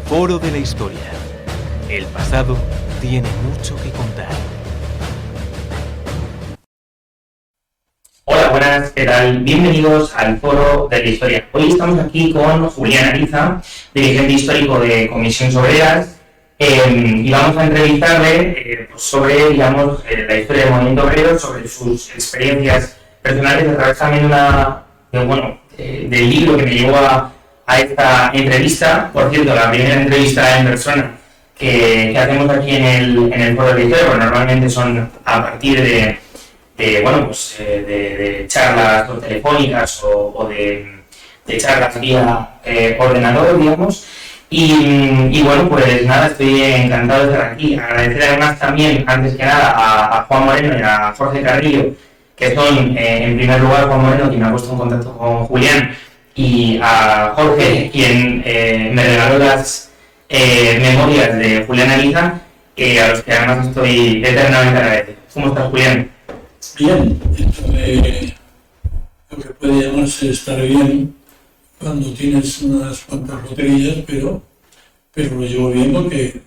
Foro de la Historia. El pasado tiene mucho que contar. Hola, buenas, ¿qué tal? Bienvenidos al Foro de la Historia. Hoy estamos aquí con Julián Ariza, dirigente histórico de Comisiones Obreras, y vamos a entrevistarle sobre, digamos, la historia del movimiento obrero, sobre sus experiencias personales, a través también del libro que me llevó a esta entrevista. Por cierto, la primera entrevista en persona que hacemos aquí en el Foro de la Historia, bueno, normalmente son a partir de charlas telefónicas o de charlas vía ordenador, digamos. Y bueno, pues nada, estoy encantado de estar aquí. Agradecer además también, antes que nada, a Juan Moreno y a Jorge Carrillo, que son, en primer lugar, Juan Moreno, quien me ha puesto en contacto con Julián, y a Jorge, quien me regaló las memorias de Julián Ariza, a los que además estoy eternamente agradecido. ¿Cómo estás, Julián? Bien, lo que puede llamarse estar bien cuando tienes unas cuantas botellas, pero lo llevo bien porque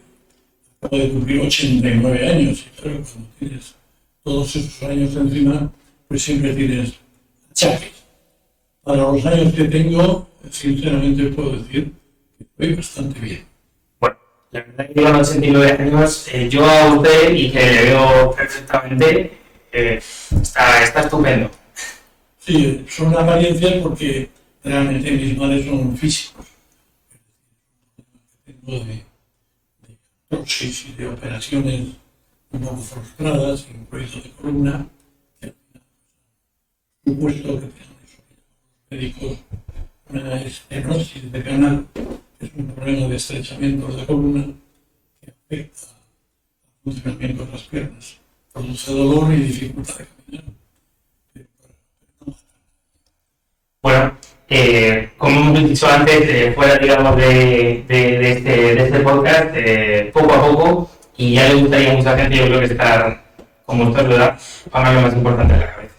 acabo de cumplir 89 años y claro, cuando tienes todos esos años encima, pues siempre tienes achaques. Para los años que tengo, sinceramente puedo decir que estoy bastante bien. Bueno, la verdad que llevan 89 años, yo a usted y que le veo perfectamente, está estupendo. Sí, son apariencias porque realmente mis males son físicos. Tengo de artrosis y de operaciones un poco frustradas, incluido de columna, que al final supuesto que tienen eso que los médicos una estenosis de canal, que es un problema de estrechamiento de la columna que afecta al funcionamiento de las piernas, produce dolor y dificultad de caminar. Bueno, como hemos dicho antes, fuera, digamos, de este podcast, poco a poco, y ya le gustaría a mucha gente, yo creo que estar como usted, ¿verdad? Para lo más importante de la cabeza.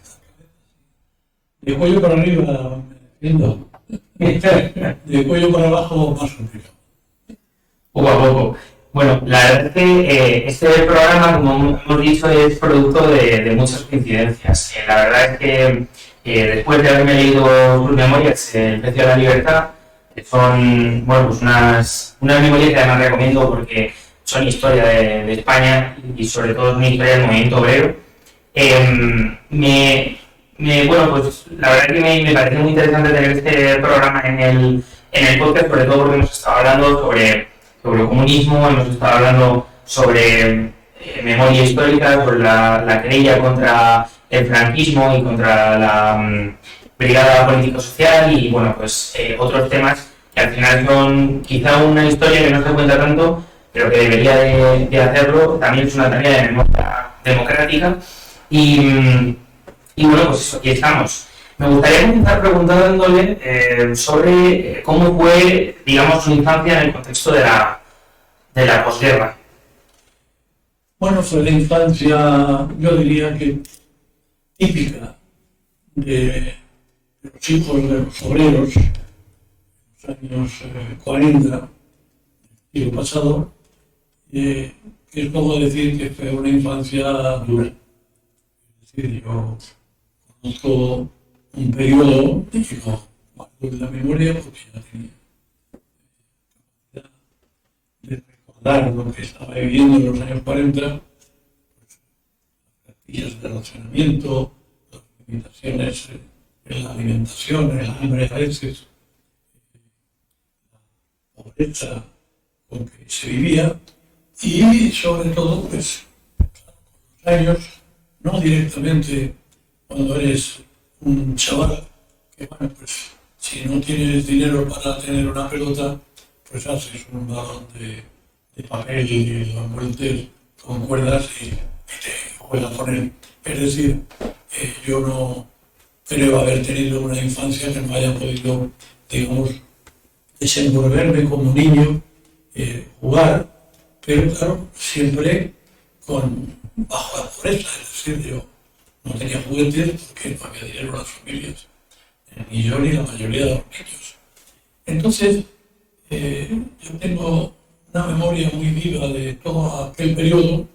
De cuello para arriba, me defiendo. De cuello para abajo, más complicado. Poco a poco. Bueno, la verdad es que este programa, como hemos dicho, es producto de muchas coincidencias. La verdad es que después de haberme leído sus memorias, El precio de la libertad, son pues unas memorias que además recomiendo porque son historia de España y sobre todo es una historia del movimiento obrero. Pues la verdad que me parece muy interesante tener este programa en el podcast, sobre todo porque hemos estado hablando sobre el comunismo, hemos estado hablando sobre memoria histórica, sobre la querella contra el franquismo y contra la brigada político-social y bueno, pues otros temas que al final son quizá una historia que no se cuenta tanto, pero que debería de hacerlo. También es una tarea de memoria democrática y bueno, pues eso, aquí estamos. Me gustaría comenzar preguntándole sobre cómo fue, digamos, su infancia en el contexto de la posguerra. Bueno, fue la infancia, yo diría que típica de los hijos de los obreros, los años 40 del siglo pasado, que es como decir que fue una infancia dura. Es decir, yo conozco un periodo, y lo guardo en la memoria porque ya tenía capacidad de recordar lo que estaba viviendo en los años 40, pues, las cartillas de racionamiento, las limitaciones en la alimentación, el hambre a veces, la pobreza con que se vivía y sobre todo, pues, con los años, no directamente cuando eres un chaval, que bueno, pues si no tienes dinero para tener una pelota, pues haces un balón de papel y lo envuelves con cuerdas y te juegas con él. Es decir, yo no creo haber tenido una infancia que no haya podido, digamos, desenvolverme como niño, jugar, pero claro, siempre bajo la pobreza, es decir, yo no tenía juguetes porque no había dinero en las familias, ni yo ni la mayoría de los niños. Entonces, Yo tengo una memoria muy viva de todo aquel periodo,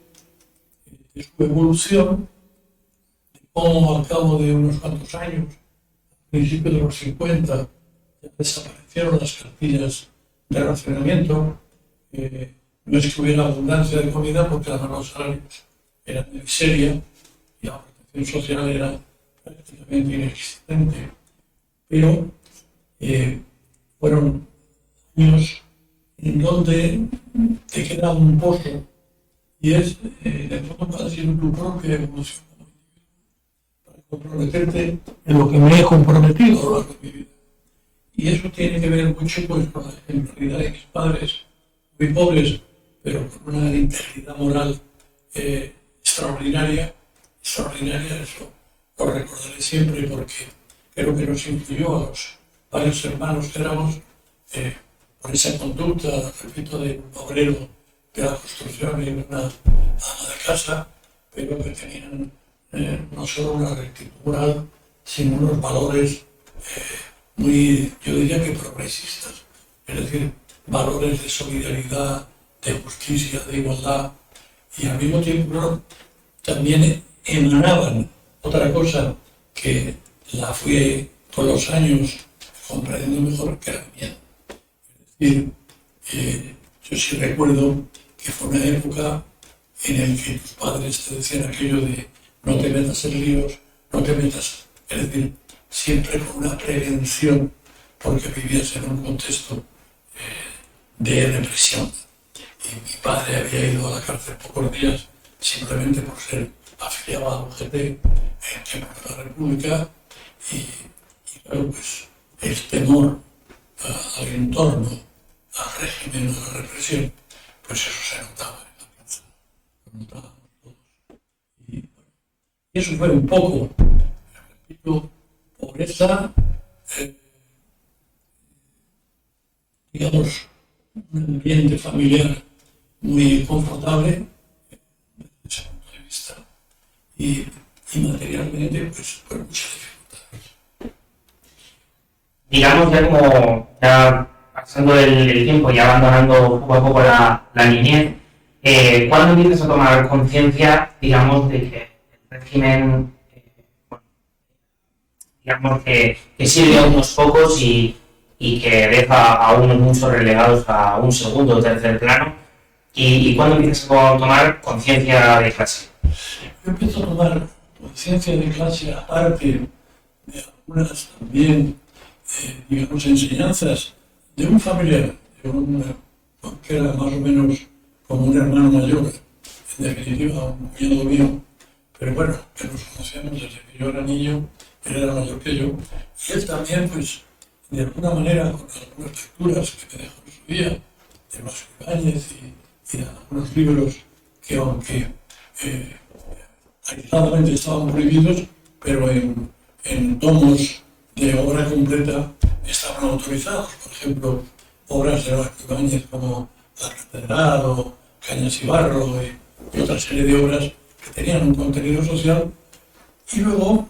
de su evolución, de cómo al cabo de unos cuantos años, a principios de los 50, ya desaparecieron las cartillas de racionamiento. No es que hubiera abundancia de comida porque además los salarios eran de miseria y la protección social era prácticamente inexistente. Pero fueron años en donde te queda un pozo y es de fondo para decir tu propia evolución para comprometerte en lo que me he comprometido a lo largo de mi vida. Y eso tiene que ver mucho pues, con la ejemplaridad de mis padres, muy pobres, pero con una integridad moral extraordinaria. Extraordinaria, eso lo recordaré siempre porque creo que nos influyó a los varios hermanos que éramos por esa conducta, repito, de un obrero de la construcción y una ama de casa, pero que tenían no solo una rectitud moral, sino unos valores muy, yo diría que progresistas, es decir, valores de solidaridad, de justicia, de igualdad, y al mismo tiempo también emanaban otra cosa que la fui con los años comprendiendo mejor, que era miedo. Es decir, yo sí recuerdo que fue una época en la que tus padres te decían aquello de no te metas en líos, no te metas, es decir, siempre con una prevención, porque vivías en un contexto de represión. Y mi padre había ido a la cárcel pocos días simplemente por ser afiliado a la UGT en tiempos de la República y claro, pues el temor al entorno, al régimen, a la represión, pues eso se notaba en la plaza, lo notábamos todos. Y eso fue un poco, repito, pobreza, digamos, un ambiente familiar muy confortable desde ese punto de vista y materialmente pues muchas dificultades. Digamos ya como ya pasando el tiempo y abandonando poco a poco la niñez, ¿cuándo empiezas a tomar conciencia, digamos, de que el régimen, digamos que sirve a unos pocos y que deja a unos muchos relegados a un segundo o tercer plano? ¿Y cuándo empiezas a tomar conciencia de clase? Yo empiezo a tomar conciencia de clase aparte de algunas también, digamos, enseñanzas de un familiar, que era más o menos como un hermano mayor, en definitiva, un cuñado mío, pero bueno, que nos conocíamos desde que yo era niño, él era mayor que yo, y él también, pues, de alguna manera, con algunas lecturas que me dejó en su día, de Vasco Ibáñez y de algunos libros que aunque aisladamente estaban prohibidos, pero en tomos de obra completa estaban autorizados. Por ejemplo, obras de Vasco Ibáñez como La Catedral o Cañas y Barro y otra serie de obras que tenían un contenido social. Y luego,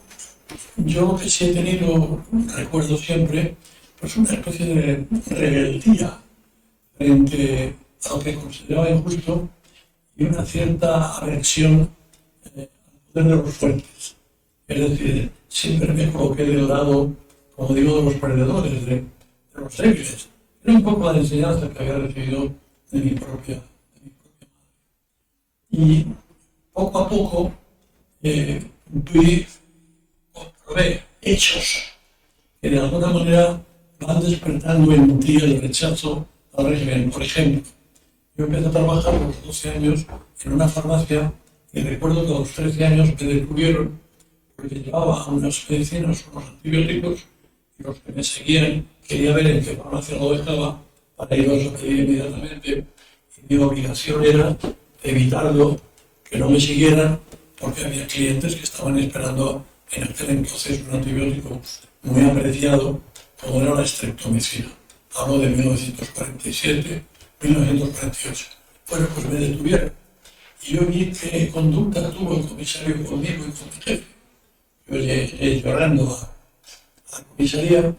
yo lo que sí he tenido, recuerdo siempre, pues una especie de rebeldía frente a lo que consideraba injusto y una cierta aversión al poder de los fuertes. Es decir, siempre me coloqué del lado, como digo, de los perdedores, de los débiles. Era un poco la enseñanza que había recibido de mi propia madre. Y poco a poco comprobé hechos que de alguna manera van despertando en ti el rechazo al régimen. Por ejemplo, yo empecé a trabajar a los 12 años en una farmacia y recuerdo que a los 13 años me detuvieron porque llevaba unas medicinas, unos antibióticos, y los que me seguían quería ver en qué farmacia lo dejaba para irlos a pedir inmediatamente. Y mi obligación era evitarlo, que no me siguieran, porque había clientes que estaban esperando en aquel entonces un antibiótico muy apreciado como era la streptomicina. Hablo de 1947, 1948. Bueno, pues me detuvieron. Y yo vi qué conducta tuvo el comisario conmigo y con mi jefe. Yo llegué llorando a la comisaría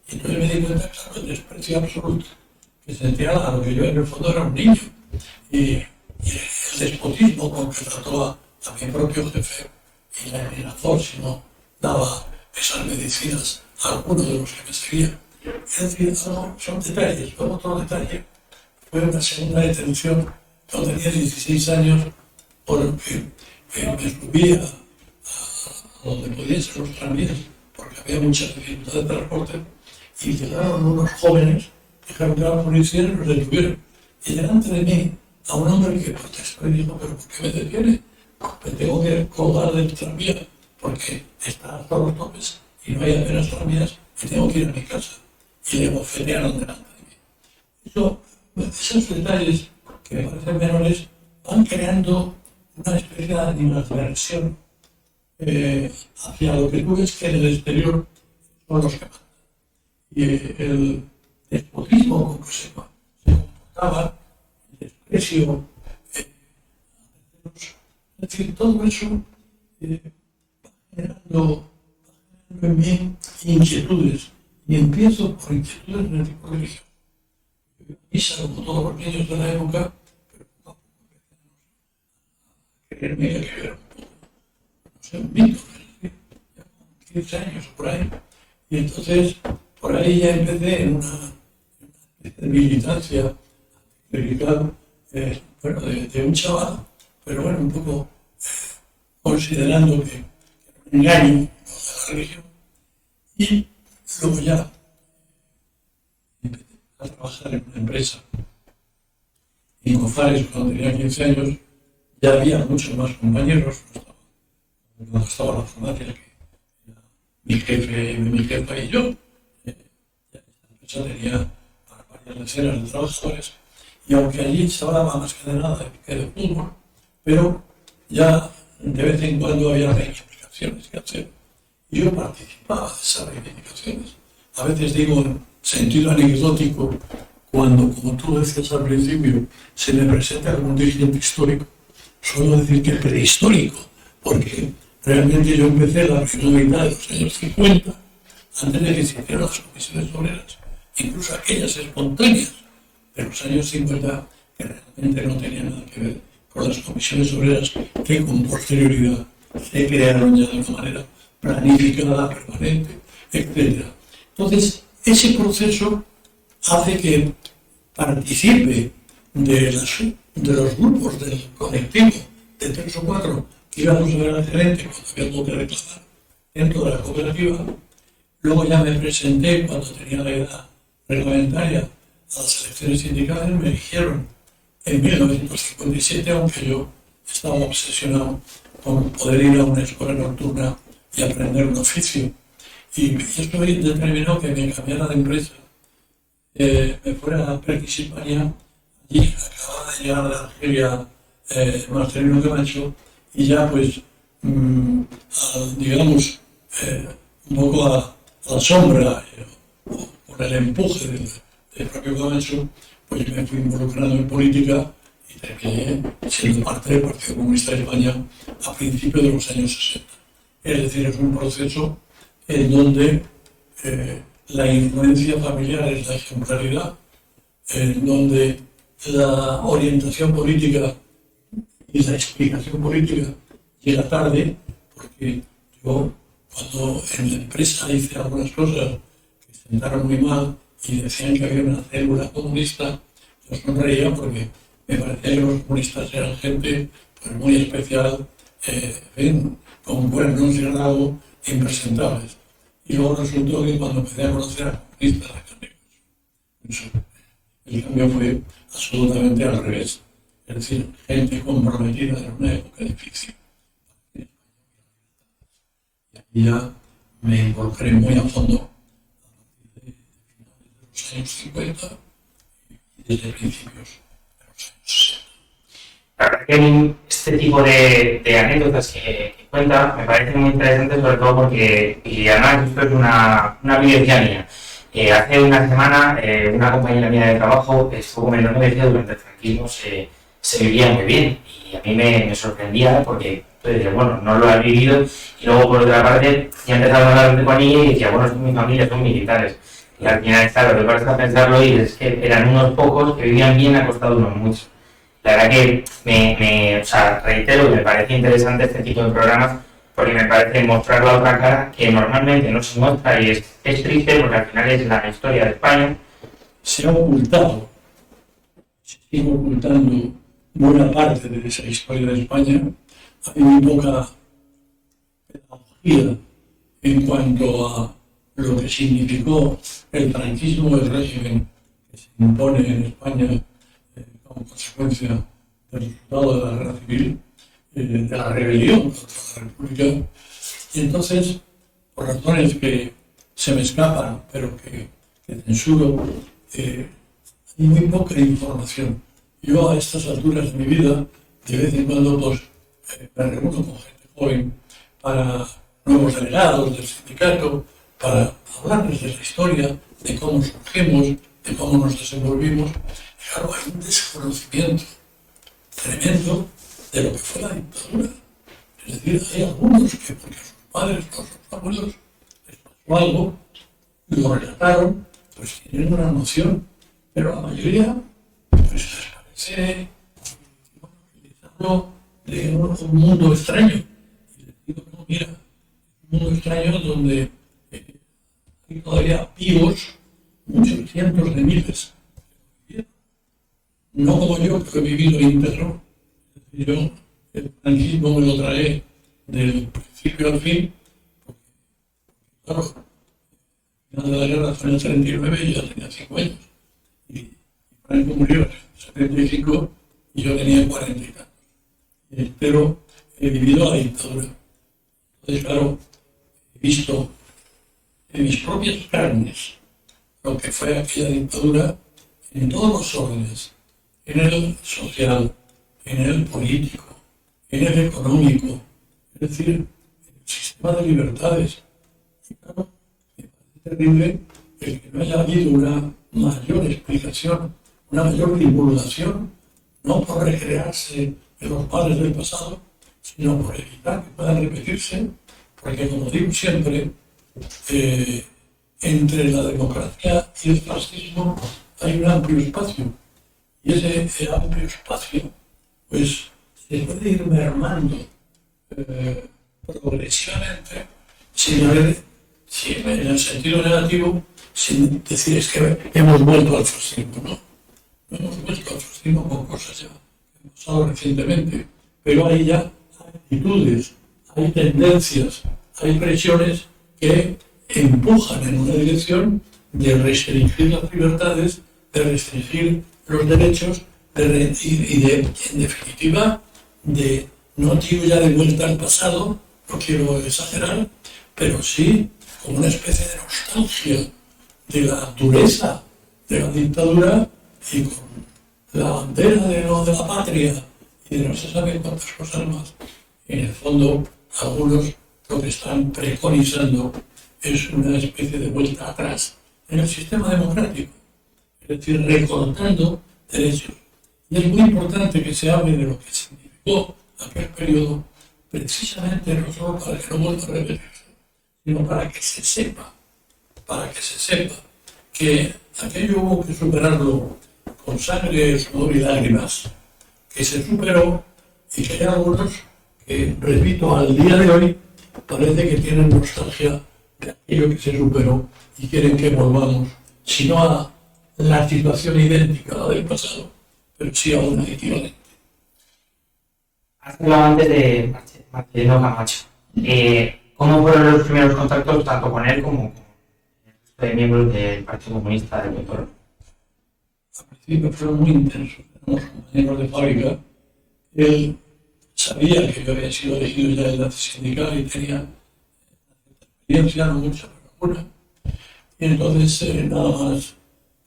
y entonces me di cuenta, claro, el desprecio absoluto. que sentía lo que yo en el fondo era un niño. Y el despotismo con que trató a mi propio jefe y la amenazó si no daba esas medicinas a alguno de los que me seguían. Es decir, son detalles. Luego otro detalle fue una segunda detención cuando tenía 16 años porque me subí a donde podían ser los tranvías porque había mucha dificultad de transporte y llegaron unos jóvenes que dijeron que la policía y los detuvieron. Y delante de mí a un hombre que protestó y dijo, ¿pero por qué me detiene? Me tengo que colgar del tranvía porque está hasta los topes y no hay apenas tranvías y tengo que ir a mi casa. Y le bofetearon delante de mí. Esos detalles que me parecen menores van creando una especie de animadversión hacia lo que tú ves que en el exterior son los que mandan. Y el despotismo con que se comportaba, el desprecio, es decir, todo eso va generando en mí inquietudes. Y empiezo por inquietudes en el tipo religioso. Misa como todos los niños de la época, pero poco a poco creerme que era un mito, ya con 15 años o por ahí. Y entonces, por ahí ya empecé en una militancia clerical, bueno, de un chaval, pero bueno, un poco considerando que era un engaño de la religión. Y luego ya empecé a trabajar en una empresa. En Cofares, cuando tenía 15 años, ya había muchos más compañeros. No estaba la farmacia, que era mi jefa y yo. Ya esta empresa tenía varias decenas de trabajadores. Y aunque allí se hablaba más que de nada que de fútbol, pero ya de vez en cuando había reivindicaciones que hacer. Y yo participaba de esas reivindicaciones. A veces digo en sentido anecdótico, cuando, como tú decías al principio, se me presenta como un dirigente histórico, suelo decir que prehistórico, porque realmente yo empecé la primera mitad de los años 50, antes de que se hicieran las comisiones obreras, incluso aquellas espontáneas de los años 50, que realmente no tenían nada que ver con las comisiones obreras que con posterioridad se crearon ya de una manera planificada, permanente, etc. Entonces, ese proceso hace que participe de los grupos del colectivo de 3 o 4 que íbamos a ver al gerente cuando había algo que reclamar dentro de la cooperativa. Luego ya me presenté cuando tenía la edad reglamentaria a las elecciones sindicales, me eligieron en 1957, aunque yo estaba obsesionado con poder ir a una escuela nocturna y aprender un oficio. Y esto determinó que me cambiara de empresa, me fuera a Perkins Hispania, allí acababa de llegar de Argelia Marcelino Camacho, y ya pues, digamos, un poco a la sombra, por el empuje del propio Camacho, pues me fui involucrando en política y terminé siendo parte del Partido Comunista de España a principios de los años 60. Es decir, es un proceso en donde la influencia familiar es la ejemplaridad, en donde la orientación política y la explicación política llega tarde, porque yo cuando en la empresa hice algunas cosas que sentaron muy mal y decían que había una célula comunista, yo sonreía porque me parecía que los comunistas eran gente pues, muy especial, con buenos y algo impresentables. Y luego resultó que cuando empecé a conocer a comunistas, el cambio fue absolutamente al revés. Es decir, gente comprometida en una época difícil. Y aquí ya me involucré muy a fondo a partir de finales de los años 50 y desde principios de los años 60. La verdad que este tipo de anécdotas que cuenta me parecen muy interesantes, sobre todo porque, y además esto es una vivencia mía. Hace una semana una compañera mía de trabajo estuvo comentando que durante el franquismo se vivía muy bien, y a mí me sorprendía porque decía, bueno, no lo ha vivido, y luego por otra parte ya empezaba a hablar con ella y decía, bueno, mi familia son militares. Y al final, claro, te paras a pensarlo y es que eran unos pocos que vivían bien a costa de unos muchos. La verdad que o sea, reitero que me parece interesante este tipo de programas porque me parece mostrar la otra cara que normalmente no se muestra y es triste porque al final es la historia de España. Se ha ocultado, se sigue ocultando buena parte de esa historia de España. Hay muy poca pedagogía en cuanto a lo que significó el franquismo, el régimen que se impone en España como consecuencia del resultado de la guerra civil, de la rebelión contra la República. Y entonces, por razones que se me escapan, pero que censuro, hay muy poca información. Yo a estas alturas de mi vida, de vez en cuando, pues, me reúno con gente joven para nuevos delegados del sindicato, para hablarles de la historia, de cómo surgimos, de cómo nos desenvolvimos. Y claro, hay un desconocimiento tremendo de lo que fue la dictadura. Es decir, hay algunos que, porque a sus padres o a sus abuelos les pasó algo, lo relataron, pues tienen una noción, pero la mayoría, pues les parece utilizarlo de un mundo extraño. Y les digo, no, mira, un mundo extraño donde hay todavía vivos muchos cientos de miles. No como yo, que he vivido íntegro. Yo el franquismo me lo trae del principio al fin, porque, claro, al final de la guerra fue en el 39 y yo tenía 5 años. Y Franco murió en el 75 y yo tenía 40 y tantos. Pero he vivido la dictadura. Entonces, claro, he visto en mis propias carnes lo que fue aquella dictadura en todos los órdenes, en el social, en el político, en el económico, es decir, en el sistema de libertades. Y claro, me parece terrible el que no haya habido una mayor explicación, una mayor divulgación, no por recrearse en los males del pasado, sino por evitar que puedan repetirse, porque como digo siempre, entre la democracia y el fascismo hay un amplio espacio, y ese amplio espacio pues se puede ir mermando progresivamente en el sentido negativo, sin decir es que hemos vuelto al fascismo, ¿no? No hemos vuelto al fascismo con cosas ya que hemos pasado recientemente, pero hay ya actitudes, hay tendencias, hay presiones que empujan en una dirección de restringir las libertades, de restringir los derechos y en definitiva, no quiero ya de vuelta al pasado, no quiero exagerar, pero sí como una especie de nostalgia de la dureza de la dictadura y con la bandera de la patria y de no se sabe cuántas cosas más. En el fondo, algunos lo que están preconizando es una especie de vuelta atrás en el sistema democrático, es decir, recortando derechos. Y es muy importante que se hable de lo que significó aquel periodo, precisamente no solo para que no vuelva a repetirse, sino para que se sepa que aquello hubo que superarlo con sangre, sudor y lágrimas, que se superó y que hay algunos que, repito, al día de hoy parece que tienen nostalgia de aquello que se superó y quieren que volvamos, si no a la situación idéntica a la del pasado, pero sí a una equivalente. Has hablado antes de Marcelino Camacho. ¿Cómo fueron los primeros contactos tanto con él como con el resto de miembros del Partido Comunista del Ecuador? Al principio fueron muy intensos, éramos compañeros de fábrica. Él sabía que yo había sido elegido ya en la sindical y tenía experiencia, no mucha, pero alguna. Y entonces, nada más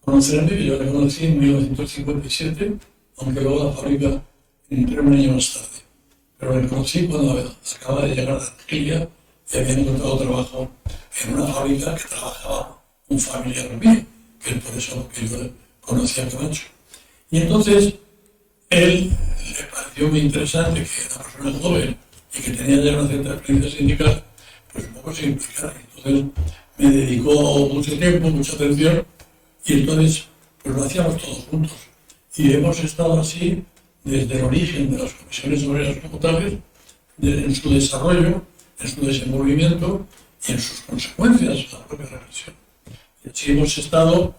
conocerme, que yo le conocí en 1957, aunque luego la fábrica entré un año más tarde. Pero le conocí cuando acaba de llegar de Argelia y había encontrado trabajo en una fábrica que trabajaba un familiar mío, que es por eso que yo conocía a Camacho. Y entonces, él le pareció muy interesante que era una persona joven y que tenía ya una cierta experiencia sindical, pues un poco se implicara. Entonces me dedicó mucho tiempo, mucha atención, y entonces pues lo hacíamos todos juntos. Y hemos estado así desde el origen de las comisiones obreras como tales, en su desarrollo, en su desenvolvimiento y en sus consecuencias, la propia represión. Y así hemos estado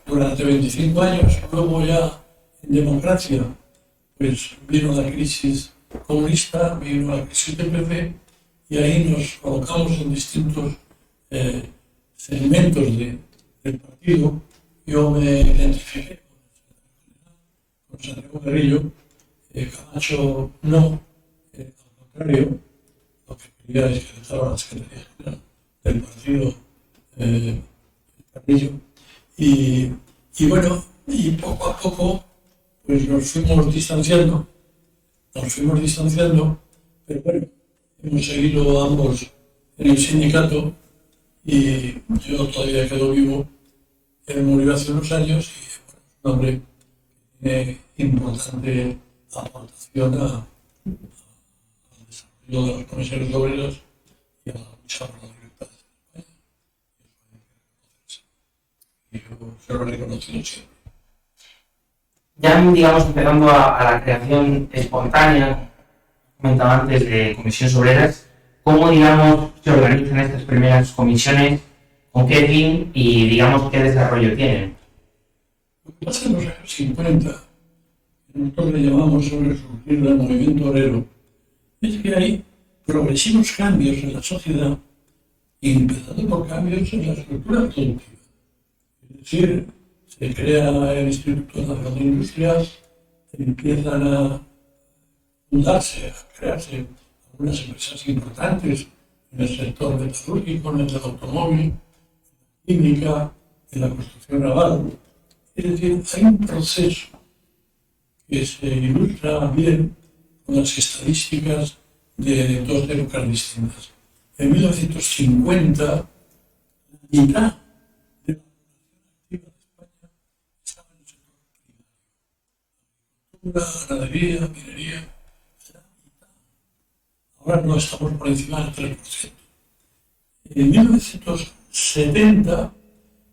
durante 25 años, luego ya en democracia, pues vino la crisis comunista, vino la crisis del PP, y ahí nos colocamos en distintos segmentos del partido. Yo me identifiqué con Santiago Carrillo, Camacho no, al contrario, lo que quería es que dejara la Secretaría General del partido Carrillo. Y bueno, y poco a poco pues nos fuimos distanciando, pero bueno, hemos seguido ambos en el sindicato y yo todavía quedo vivo. Él murió hace unos años y bueno, es un hombre que tiene importante aportación al desarrollo de las comisiones obreras y a la lucha por la libertad en España. Y yo se lo he reconocido siempre. Ya, digamos, empezando a la creación espontánea, comentaba antes, de comisiones obreras, ¿cómo, digamos, se organizan estas primeras comisiones? ¿Con qué fin y, digamos, qué desarrollo tienen? Lo que pasa en los años 50, que nosotros le llamamos sobre el surgir del movimiento obrero, es que hay progresivos cambios en la sociedad, empezando por cambios en la estructura productiva. Es decir, se crea el Instituto Nacional de Industria, empiezan a fundarse, a crearse algunas empresas importantes en el sector metalúrgico, en el del automóvil, en la química, en la construcción naval. Es decir, hay un proceso que se ilustra bien con las estadísticas de dos épocas distintas. En 1950, la mitad de la población activa de España estaba en el sector primario. Agricultura, ganadería, minería, era la mitad. Ahora no estamos por encima del 3%. En 1970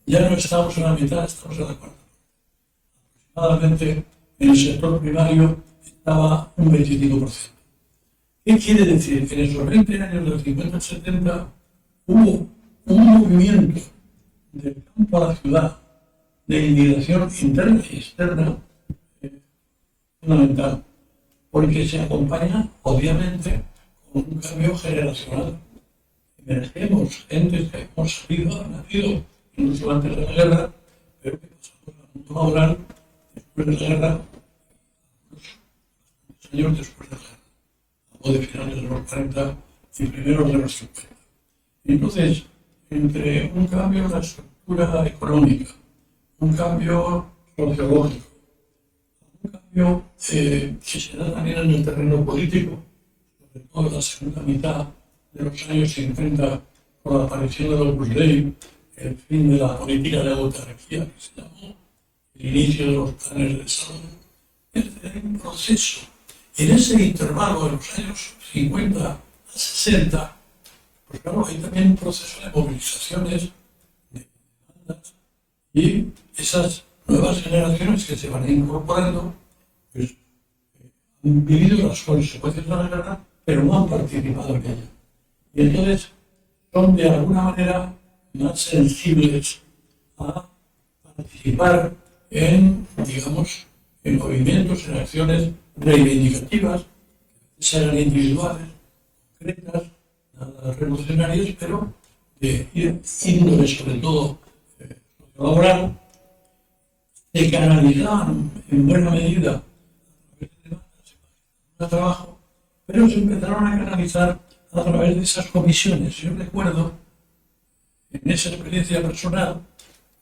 ya no estamos en la mitad, estamos en la cuarta. Aproximadamente en el sector primario estaba un 25%. ¿Qué quiere decir? Que en esos 20 años del 50 al 70 hubo un movimiento del campo a la ciudad de inmigración interna y externa fundamental, porque se acompaña, obviamente, con un cambio generacional. Emergemos gentes que hemos salido, han nacido incluso antes de la guerra, pero que pasamos al mundo laboral después de la guerra, unos años después de la guerra, o de finales de los 40 y primeros de los 50. Entonces, entre un cambio en la estructura económica, un cambio sociológico, un cambio que se da también en el terreno político, sobre todo en la segunda mitad de los años 50, con la aparición del Opus Dei, el fin de la política de autarquía que se llamó, el inicio de los planes de desarrollo. Es un proceso. En ese intervalo de los años 50 a 60, pues claro, hay también un proceso de movilizaciones, de demandas, y esas nuevas generaciones que se van incorporando, pues han vivido las consecuencias de la guerra, pero no han participado en ella. Y entonces son de alguna manera más sensibles a participar en, digamos, en movimientos, en acciones reivindicativas, que sean individuales, concretas, nada revolucionarias, pero de índole sobre todo laboral, se canalizaban en buena medida a través de demandas de trabajo, pero se empezaron a canalizar a través de esas comisiones. Yo recuerdo, en esa experiencia personal,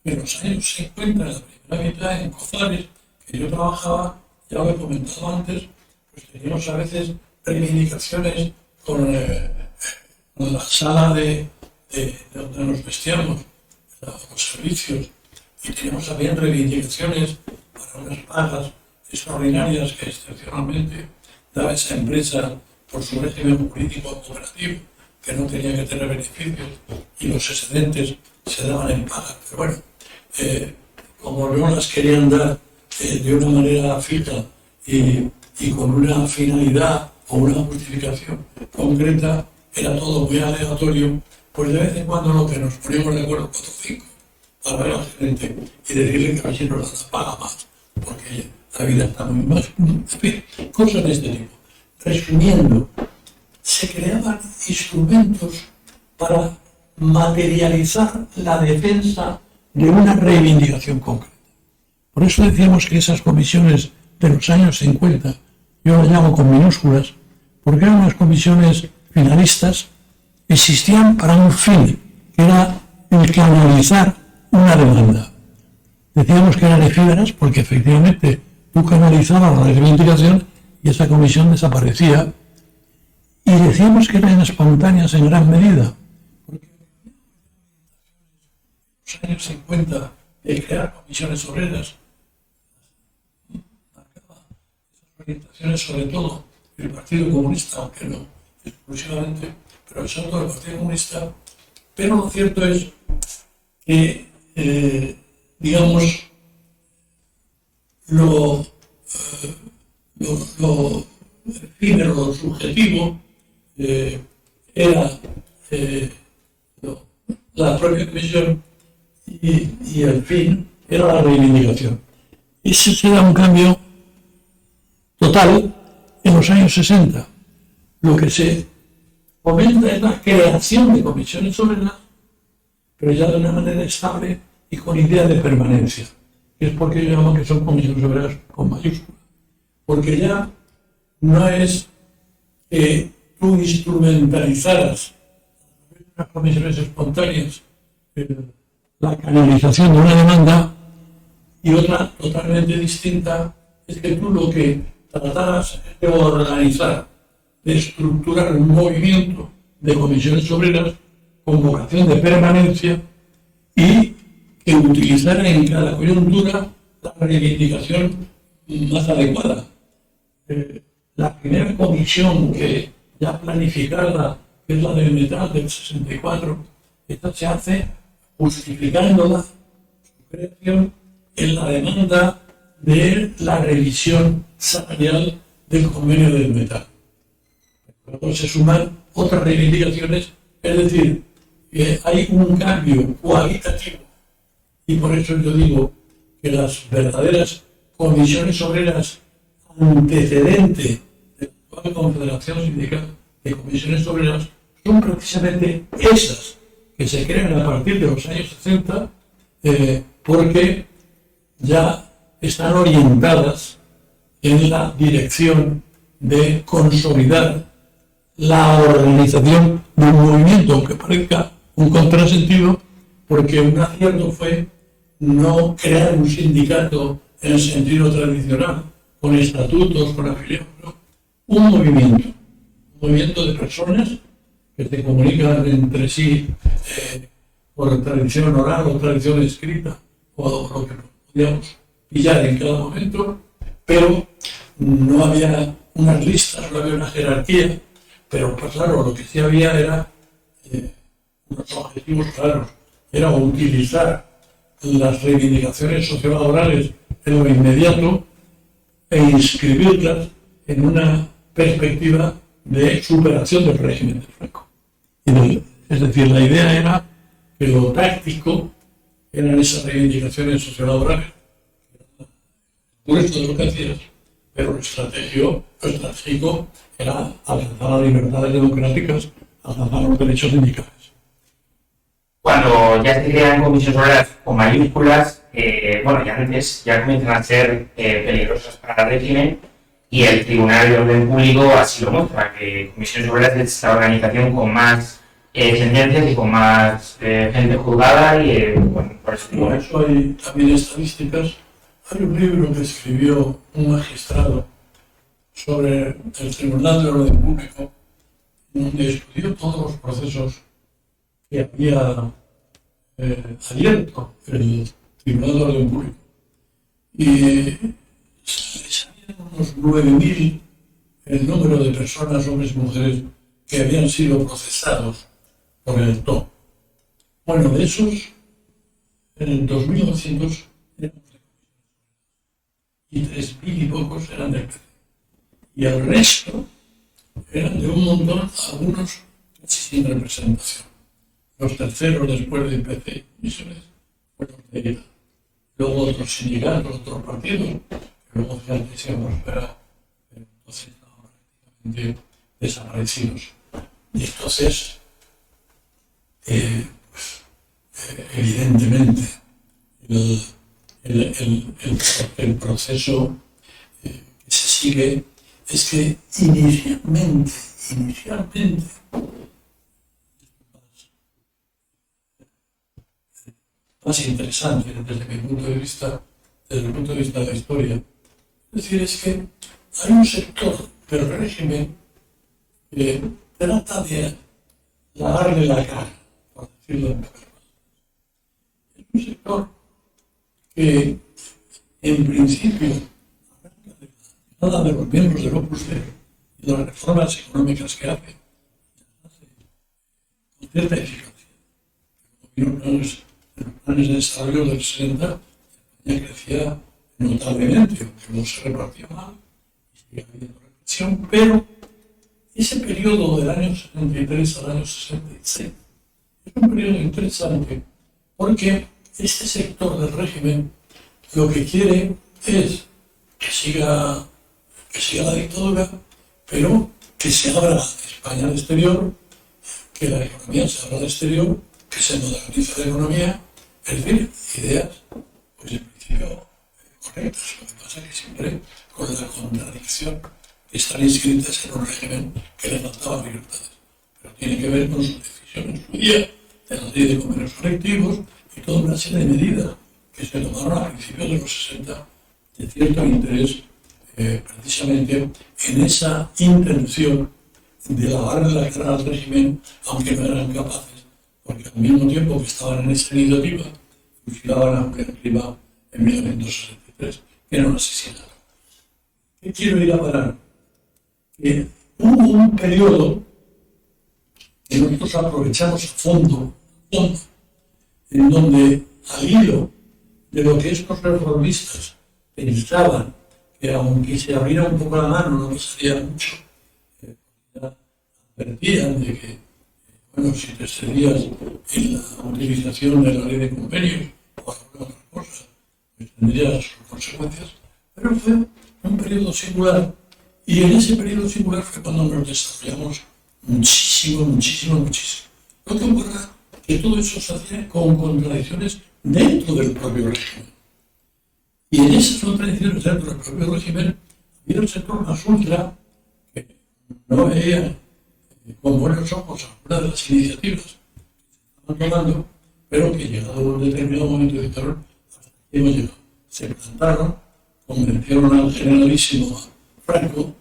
que en los años 50, en la primera mitad, en Cozares, que yo trabajaba, ya lo he comentado antes, pues teníamos a veces reivindicaciones con la sala de donde nos vestíamos, los servicios, y teníamos también reivindicaciones para unas pagas extraordinarias que excepcionalmente daba esa empresa por su régimen político cooperativo, que no tenía que tener beneficios y los excedentes se daban en paga. Pero bueno, como no las querían dar de una manera fija y con una finalidad o una justificación concreta, era todo muy aleatorio, pues de vez en cuando lo que nos poníamos de acuerdo 4 o 5 para ver al gerente y decirle que a ver si nos la paga más, porque la vida está muy más. En fin, cosas de este tipo. Resumiendo, se creaban instrumentos para materializar la defensa de una reivindicación concreta. Por eso decíamos que esas comisiones de los años 50, yo las llamo con minúsculas, porque eran unas comisiones finalistas, existían para un fin, que era el canalizar una demanda. Decíamos que eran efímeras porque efectivamente tú canalizabas la reivindicación y esa comisión desaparecía. Y decíamos que eran espontáneas en gran medida, porque en los años 50 de crear comisiones obreras, marcaba esas orientaciones sobre todo el Partido Comunista, aunque no exclusivamente, pero sobre todo el Partido Comunista. Pero lo cierto es que, digamos, lo efímero, lo subjetivo, era la propia comisión y el fin era la reivindicación. Y se da un cambio total en los años 60. Lo que se fomenta es la creación de comisiones obreras, pero ya de una manera estable y con idea de permanencia. Que es porque yo llamo que son comisiones obreras con mayúsculas. Porque ya no es que tú instrumentalizaras las comisiones espontáneas, la canalización de una demanda, y otra totalmente distinta es que tú lo que trataras de organizar, de estructurar un movimiento de comisiones obreras con vocación de permanencia y que utilizara en cada coyuntura la reivindicación más adecuada. La primera comisión que ya planificada, que es la del metal del 64, esta se hace justificándola, su creación, en la demanda de la revisión salarial del convenio del metal. Luego se suman otras reivindicaciones, es decir, que hay un cambio cualitativo, y por eso yo digo que las verdaderas comisiones obreras antecedente de la actual Confederación Sindical de Comisiones Obreras son precisamente esas que se crean a partir de los años 60, porque ya están orientadas en la dirección de consolidar la organización de un movimiento, aunque parezca un contrasentido, porque un acierto fue no crear un sindicato en el sentido tradicional, con estatutos, con afiliados, ¿no? Un movimiento de personas que se comunican entre sí por tradición oral o tradición escrita, o lo que podíamos pillar en cada momento, pero no había unas listas, no había una jerarquía, pero pues claro, lo que sí había era unos objetivos claros, era utilizar las reivindicaciones sociolaborales en lo inmediato e inscribirlas en una perspectiva de superación del régimen de Franco. Es decir, la idea era que lo táctico eran esas reivindicaciones sociolaborales, grueso de lo que hacías, pero lo estratégico era alcanzar las libertades democráticas, alcanzar los derechos sindicales. Cuando ya se crean comisiones obreras con mayúsculas, ya antes ya comienzan a ser peligrosas para el régimen, y el Tribunal de Orden Público así lo muestra, que comisiones obreras es la organización con más sentencias y con más gente juzgada, y por eso Por eso hay también estadísticas. Hay un libro que escribió un magistrado sobre el Tribunal de Orden Público, donde estudió todos los procesos que había abierto el Tribunal de Orden Público. Y salían unos 9.000 el número de personas, hombres y mujeres, que habían sido procesados por el TOP. Bueno, de esos, en el 2900 eran y 3000 y pocos eran del PC. Y el resto eran de un montón, algunos casi sin representación. Los terceros después del PC, misiones, fueron de ETA. Luego otros sindicatos, otros partidos, que luego fíjate se han prosperado, pero entonces estaban prácticamente desaparecidos. Y entonces, evidentemente, el proceso que se sigue es que inicialmente, más interesante desde mi punto de vista, desde el punto de vista de la historia, es decir, es que hay un sector del régimen que trata de lavarle la cara, por decirlo de pocas palabras. Es un sector que, en principio, nada de los miembros del Opus Dei y de las reformas económicas que hace con cierta eficacia. Los planes de desarrollo del 60, España crecía notablemente, aunque no se repartía mal, y seguía habiendo represión, pero ese periodo del año 73 al año 66 es un periodo interesante porque este sector del régimen lo que quiere es que siga la dictadura, pero que se abra España al exterior, que la economía se abra al exterior, que se modernice la economía, es decir, ideas, pues en principio correctas. Lo que pasa es que siempre con la contradicción que están inscritas en un régimen que le faltaban libertades. Pero tiene que ver con sus decisiones en su día, de la ley de convenios colectivos y toda una serie de medidas que se tomaron a principios de los 60 de cierto interés precisamente en esa intención de lavarle la cara al régimen, aunque no eran capaces, porque al mismo tiempo que estaban en esa iniciativa, fusilaban a Eugenio Clima en 1963, que era un asesinato. ¿Qué quiero ir a parar? Que hubo un periodo que nosotros aprovechamos a fondo, en donde al hilo de lo que estos reformistas pensaban que aunque se abriera un poco la mano no pasaría mucho, ya advertían de que, bueno, si te excedías en la utilización de la ley de convenios o alguna otra cosa, pues tendría sus consecuencias, pero fue un periodo singular y en ese periodo singular fue cuando nos desarrollamos muchísimo. Lo que ocurre es que todo eso se hacía con contradicciones dentro del propio régimen. Y en esas contradicciones dentro del propio régimen había un sector más ultra que no veía con buenos ojos algunas de las iniciativas que se estaban tomando, pero que llegado a un determinado momento dijeron hasta aquí hemos llegado. Se plantaron, convencieron al generalísimo Franco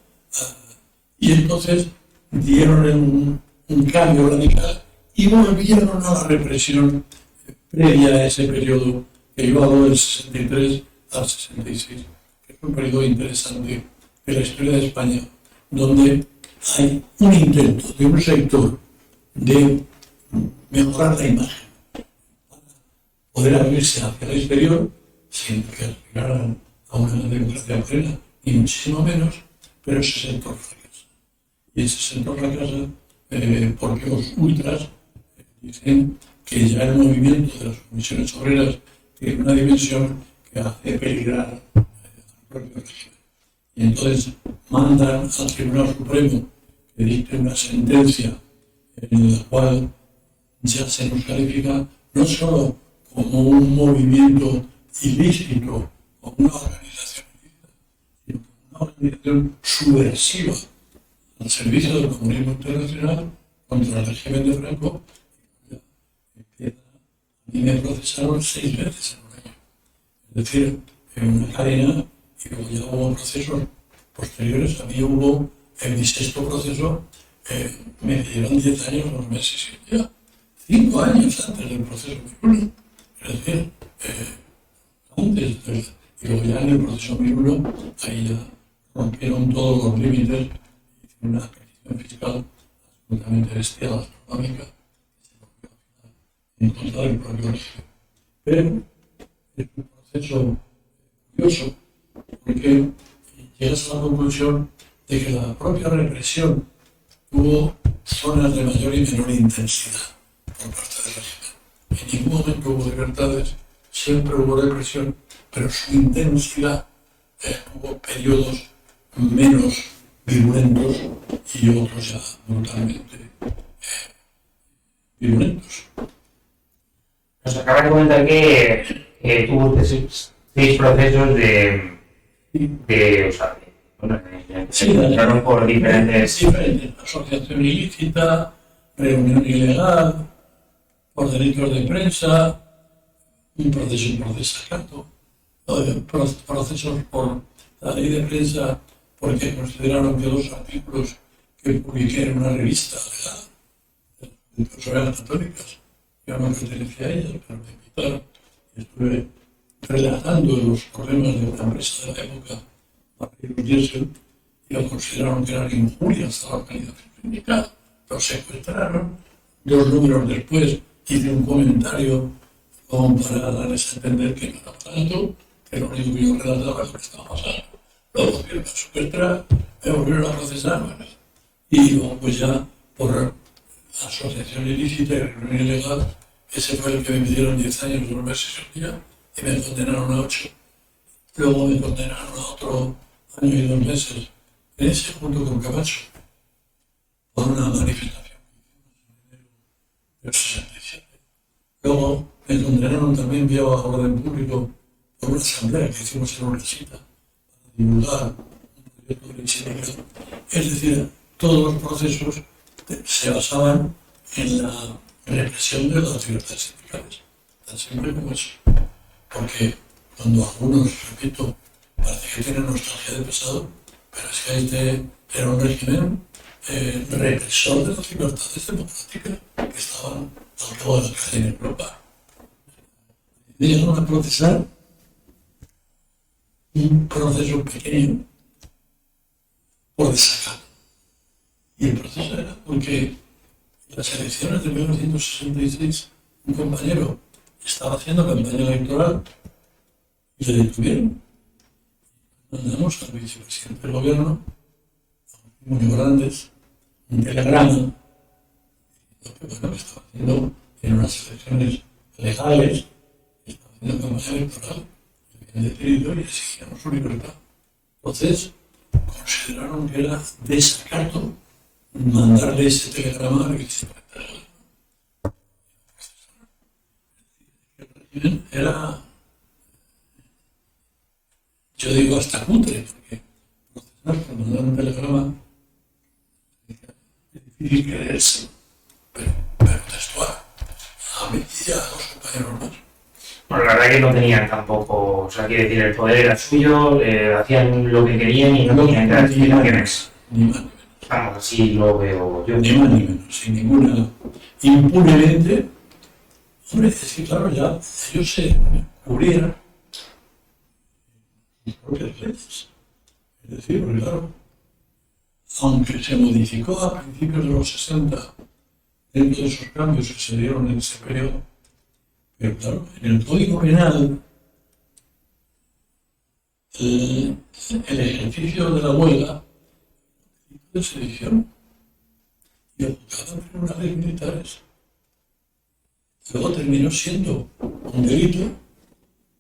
y entonces dieron un cambio radical y volvieron a la represión previa a ese periodo que llevaba del 63 al 66, que es un periodo interesante de la historia de España, donde hay un intento de un sector de mejorar la imagen para poder abrirse hacia el exterior sin que aspiraran a una democracia plena, ni muchísimo menos, pero ese sector fracasa. Y ese sector fracasa porque los ultras dicen que ya el movimiento de las comisiones obreras tiene una dimensión que hace peligrar al propio régimen. Y entonces mandan al Tribunal Supremo que dicte una sentencia en la cual ya se nos califica no solo como un movimiento ilícito, como una organización ilícita, sino como una organización subversiva al servicio del comunismo internacional contra el régimen de Franco. A mí me procesaron 6 veces en un año. Es decir, en una cadena, y luego ya hubo procesos posteriores. A mí hubo, en mi 6º proceso, me dieron 10 años, 2 meses y ya 5 años antes del proceso Mirulo. Es decir, antes, y luego ya en el proceso Mirulo, ahí ya rompieron todos los límites, hicieron una petición fiscal absolutamente bestial astronómica en contra del propio régimen. Pero es un proceso curioso porque llegas a la conclusión de que la propia represión tuvo zonas de mayor y menor intensidad por parte del régimen. En ningún momento hubo libertades, siempre hubo represión, pero su intensidad hubo periodos menos virulentos y otros ya brutalmente virulentos. Nos acaba de comentar que tuvo seis procesos entraron por diferentes... Asociación ilícita, reunión ilegal, por delitos de prensa, un proceso por desacato, procesos por la ley de prensa porque consideraron que dos artículos que publiqué en una revista de personas católicas, yo no pertenecía a ellas, pero me invitaron y estuve relatando los problemas de una empresa de la época, Martínez Diesel, y lo consideraron que eran injurias a la organización sindical, lo secuestraron. 2 números después hice un comentario como para darles a entender que no era tanto, que lo único que yo relataba es lo que estaba pasando. Luego volvieron a secuestrar, me volvieron a procesar, bueno, y luego pues ya por asociación ilícita y reunión ilegal, ese fue el que me pidieron 10 años, 2 meses y un día, y me condenaron a 8. Luego me condenaron a otro año y 2 meses, en ese junto con Camacho, por una manifestación del 67. Luego me condenaron también vía bajo orden público por una asamblea que hicimos en una cita para divulgar un proyecto de ley sindical. Es decir, todos los procesos se basaban en la represión de las libertades sindicales, tan simple como eso. Porque cuando algunos, repito, parece que tienen nostalgia de pasado, pero es que este era un régimen represor de las libertades democráticas que estaban al cabo de la calle en Europa. Llegaron a procesar un proceso pequeño por desacato. Y el proceso era porque en las elecciones de 1966 un compañero estaba haciendo campaña electoral y le detuvieron. Mandamos al vicepresidente del gobierno, muy grandes, un telegrama, lo que bueno, estaba haciendo en unas elecciones legales, estaba haciendo campaña electoral, le habían detenido y exigían su libertad. Entonces, consideraron que era desacato mandarle ese telegrama al vicepresidente. El régimen era, yo digo hasta cutre, porque procesar por mandar un telegrama es difícil creerse, pero textual. A mí y a 2 compañeros más. Bueno, la verdad que no tenían tampoco, o sea, quiere decir, el poder era suyo, hacían lo que querían y no tenían que dar explicaciones. Ni más ni menos. Vamos, así lo veo yo. Ni más ni menos, sin ninguna. Impunemente, hombre, es que claro, ya ellos se cubrían sus propias leyes. Es decir, porque claro, aunque se modificó a principios de los 60, dentro de esos cambios que se dieron en ese periodo, pero claro, en el Código Penal, el ejercicio de la huelga de sedición y aplicado en tribunales militares. Luego terminó siendo un delito,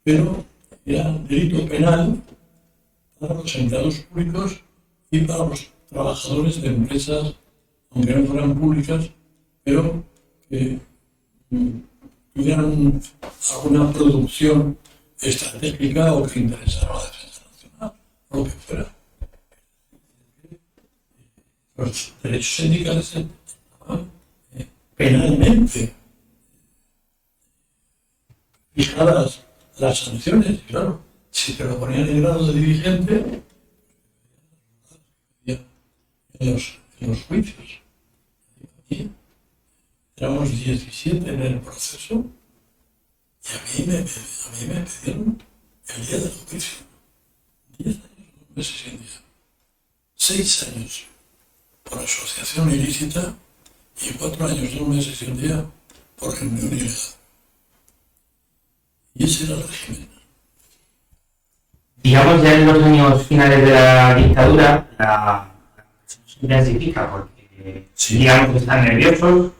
pero era un delito penal para los empleados públicos y para los trabajadores de empresas, aunque no fueran públicas, pero que tuvieran alguna producción estratégica o que interesara a la defensa nacional, o lo que fuera. Los derechos sindicales estaban penalmente fijadas las sanciones, y claro, si te lo ponían en grado de dirigente, en los juicios. Y éramos 17 en el proceso y a mí me pidieron el día del juicio. 10 años, 2 meses y un día. 6 años por asociación ilícita y 4 años, 2 meses y un día por reunión ilegal. Y ese era el régimen. Digamos, ya en los años finales de la dictadura, la se intensifica porque, Sí. digamos, que están nerviosos,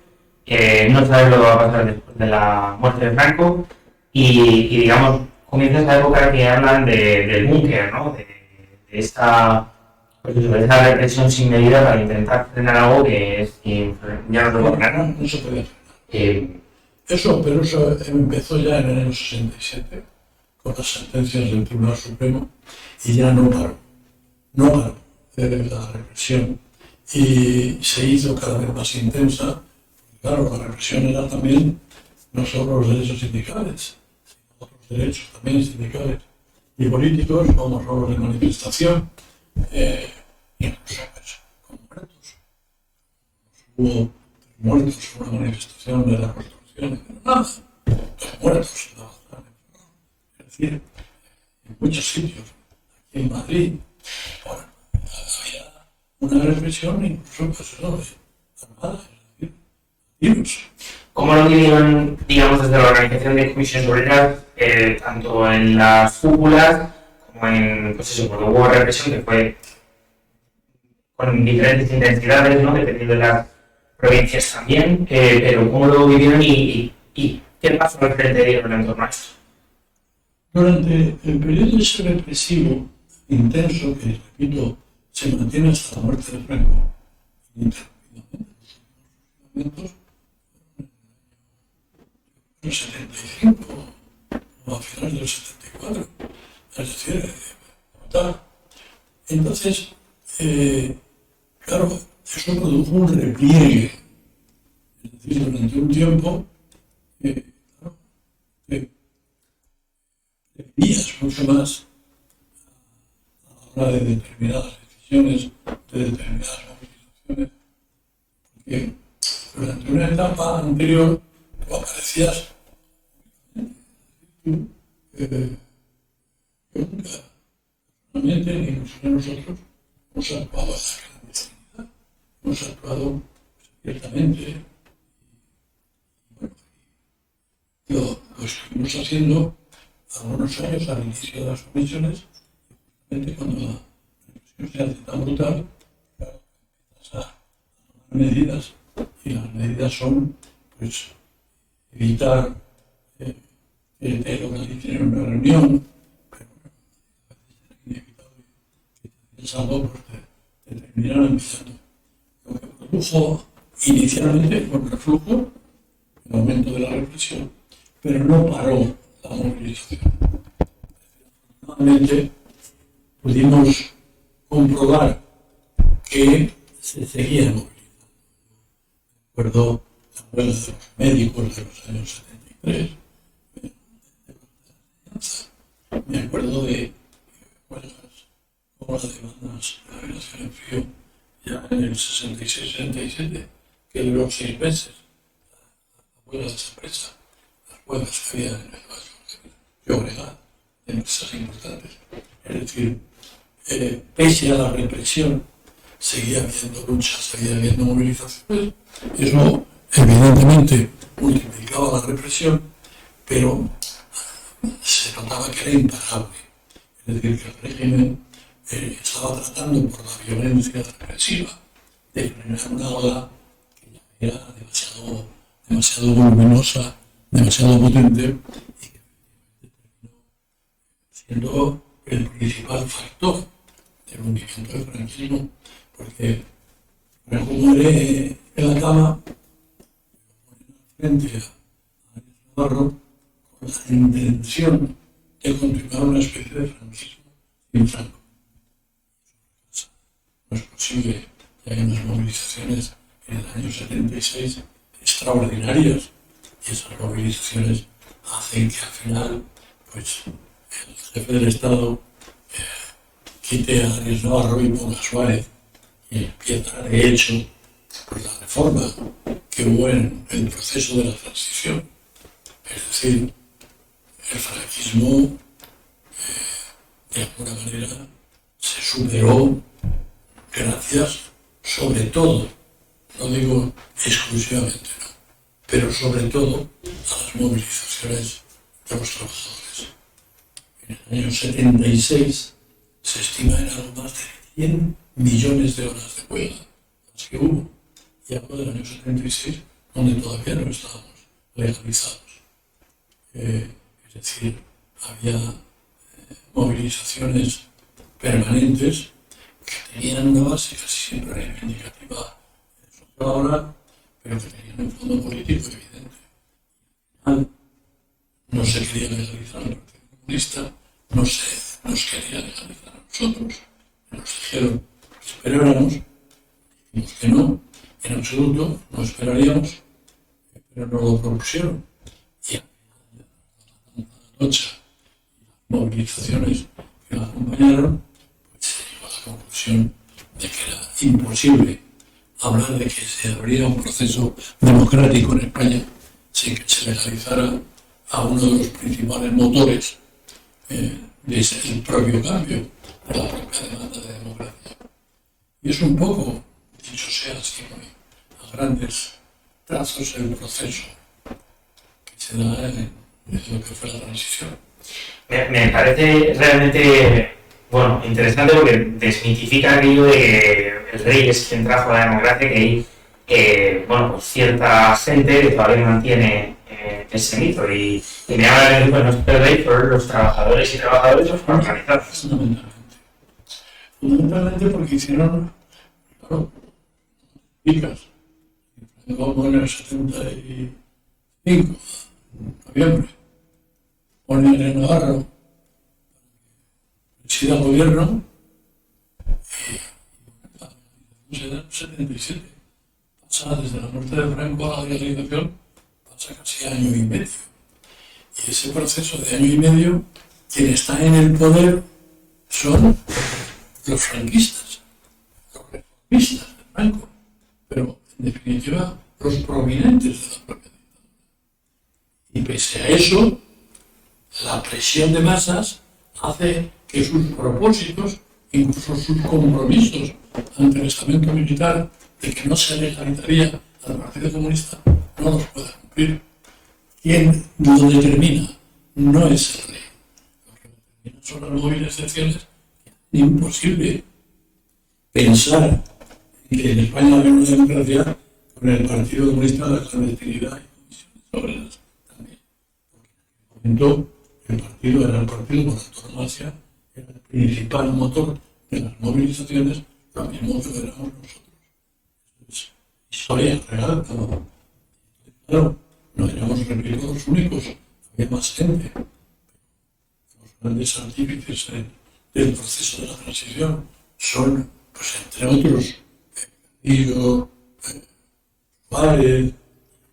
no saben lo que va a pasar después de la muerte de Franco y digamos, comienza esa época que hablan del búnker, ¿no? De esta, pues eso, de esa represión sin medida para intentar frenar algo que es que ya no se puede frenar. No se podía hacer. Eh, Pero eso empezó ya en el año 67, con las sentencias del Tribunal Supremo, y ya no paró la represión. Y se hizo cada vez más intensa. Claro, la represión era también no solo los derechos sindicales, sino otros derechos también sindicales y políticos, como los de manifestación, incluso pues, con muertos. Hubo muertos en una manifestación de la Constitución de Granada, muertos en la Bazán, es decir, en muchos sitios, aquí en Madrid, bueno, había una represión incluso pues, ¿no? de armada, es decir, tiros. ¿Cómo lo vivieron, digamos, desde la organización de comisiones obreras, tanto en las cúpulas como en, pues eso, cuando hubo represión, que fue con diferentes intensidades, ¿no? Dependiendo de las provincias también, pero cómo lo vivieron y qué pasó al frente dieron en torno a esto? Durante el periodo ese represivo intenso que, repito, se mantiene hasta la muerte de Franco, ininterrumpidamente, en el 75 o a finales del 74, es decir, tal. Entonces, claro, eso produjo un repliegue, es decir, durante un tiempo, claro, dependías mucho más a la hora de determinadas decisiones, de determinadas movilizaciones, porque durante una etapa anterior tú aparecías personalmente, incluso nosotros, hemos actuado a la clandestinidad, hemos actuado abiertamente. Bueno, lo estuvimos haciendo algunos años al inicio de las comisiones, justamente cuando la represión se hace tan brutal, claro, empiezas a tomar medidas, y las medidas son, pues, evitar que te localicen en una reunión, pero bueno, a veces es inevitable que te haces algo, pues te terminarán enviando. Lo que produjo inicialmente fue un reflujo, el aumento de la represión, pero no paró la movilización. Afortunadamente pudimos comprobar que se seguía movilizando. Recuerdo la huelga de los médicos de los años 73, me acuerdo de huelgas como la de bandas de la Aviación en Frío, ya en el 66-67, que duró 6 meses, la huelga de esa empresa, las huelgas que había en el Valle de Llobregat, de empresas importantes. Es decir, pese a la represión, seguía habiendo luchas, seguía habiendo movilizaciones, y eso evidentemente multiplicaba la represión, pero se notaba que era imparable. Es decir, que el régimen estaba tratando por la violencia represiva de frenar una ola que ya era demasiado voluminosa, demasiado potente y que terminó siendo el principal factor del hundimiento del franquismo, porque Franco muere en la cama, frente a Arias Navarro, con la intención de continuar una especie de franquismo sin Franco. No es posible que haya unas movilizaciones en el año 76 extraordinarias, y esas movilizaciones hacen que al final, pues, el jefe del Estado quite a Arias Navarro y ponga a Suárez, y empieza de hecho por la reforma que hubo en el proceso de la transición. Es decir, el franquismo de alguna manera se superó gracias sobre todo no digo exclusivamente, no, pero sobre todo a las movilizaciones de los trabajadores. En el año 76 se estima en algo más de 100 millones de horas de huelga, las que hubo, y hablo del año 76, donde todavía no estábamos legalizados. Es decir, había movilizaciones permanentes que tenían una base casi siempre reivindicativa ahora, pero que tenían un fondo político evidente. Al final, no se quería legalizar el Partido Comunista, no se nos quería legalizar a nosotros, nos dijeron que esperáramos, dijimos que no, en absoluto, no esperaríamos, pero no lo propusieron. Y al final de la lucha y las movilizaciones que la acompañaron, pues se llegó a la conclusión de que era imposible hablar de que se abriera un proceso democrático en España sin que se legalizara a uno de los principales motores del propio cambio, de la propia demanda de democracia. Y es un poco, dicho sea así, a grandes trazos, el proceso que se da en lo que fue la transición. Me parece realmente interesante porque desmitifica aquello de que el rey es quien trajo la democracia, que hay pues cierta gente que todavía mantiene ese mito y me habla de que no es el rey, pero los trabajadores y trabajadoras los organizados. Fundamentalmente porque hicieron, claro, picas. Como en el 75, en noviembre, ponen en Navarro, presida el gobierno, y se da en 77. Pasa desde la muerte de Franco a la legalización, pasa casi año y medio. Y ese proceso de año y medio, quien está en el poder son los franquistas, los reformistas de Franco, pero en definitiva los prominentes de la propia dictadura. Y pese a eso, la presión de masas hace que sus propósitos, incluso sus compromisos ante el estamento militar de que no se legalizaría al Partido Comunista, no los pueda cumplir. Quien lo determina no es el rey. Lo que determina son las movilizaciones. Imposible pensar que en España había una democracia con el Partido Comunista de la clandestinidad y comisiones obreras también. Porque en aquel momento el partido era el partido por antonomasia, era el principal motor de las movilizaciones, lo mismo que éramos nosotros. Es historia real, ¿no? Claro, no éramos, repito, los únicos, había más gente. Los grandes artífices del proceso de la transición son, pues entre otros, Castillo, Suárez,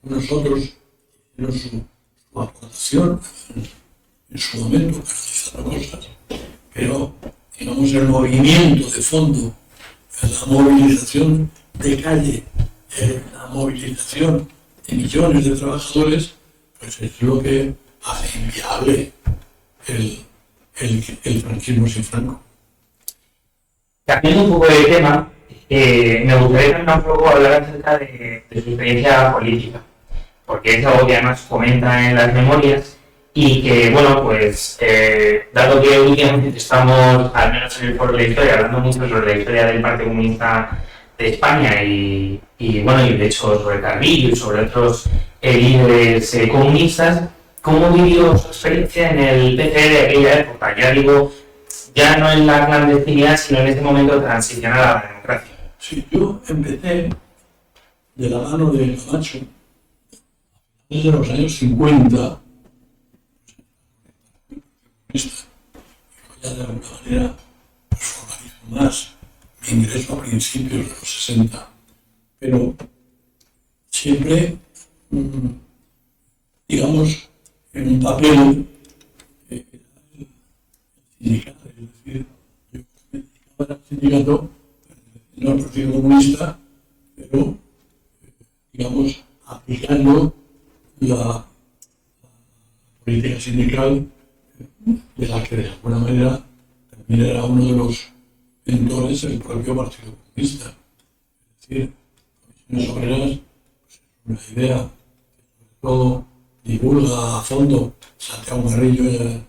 nosotros hicieron su aportación en su momento, realizando cosas, pero digamos el movimiento de fondo, la movilización de calle, la movilización de millones de trabajadores, pues es lo que hace inviable el franquismo sin Franco. Cambiando un poco de tema, me gustaría también un poco hablar acerca de su experiencia política, porque es algo que además comenta en las memorias y que, dado que últimamente estamos, al menos en el foro de la historia, hablando mucho sobre la historia del Partido Comunista de España y de hecho sobre Carrillo y sobre otros líderes comunistas, ¿cómo vivió su experiencia en el PC de aquella época? Ya digo, ya no en la clandestinidad, sino en este momento de transicionar a la democracia. Sí, yo empecé de la mano de Camacho desde los años 50, ya de alguna manera formalizó más mi ingreso a principios de los 60, pero siempre, digamos, en un papel sindical, es decir, yo me dedicaba al sindicato, no al Partido Comunista, pero, digamos, aplicando la política sindical de la que de alguna manera también era uno de los mentores del propio Partido Comunista. Es decir, Comisiones Obreras, pues, es una idea que sobre todo divulga a fondo Santiago Carrillo en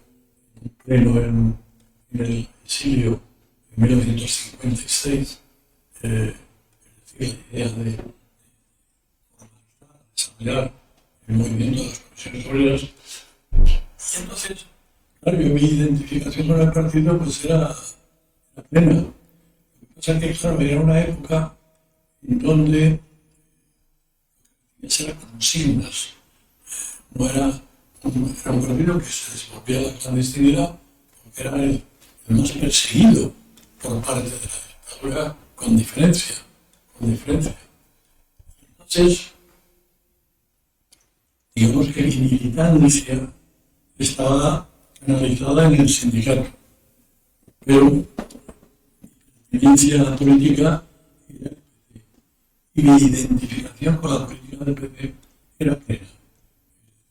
pleno en el exilio en 1956, es decir, la idea de desarrollar el movimiento de las comisiones obreras. Y entonces, claro, mi identificación con el partido pues era plena. Lo que pasa es que, claro, era una época en donde eran consignas. No era un partido que se desvolvía a la clandestinidad, porque era el más perseguido por parte de la dictadura, con diferencia. Entonces, digamos que mi militancia estaba analizada en el sindicato, pero mi experiencia política y mi identificación con la política del PP era plena.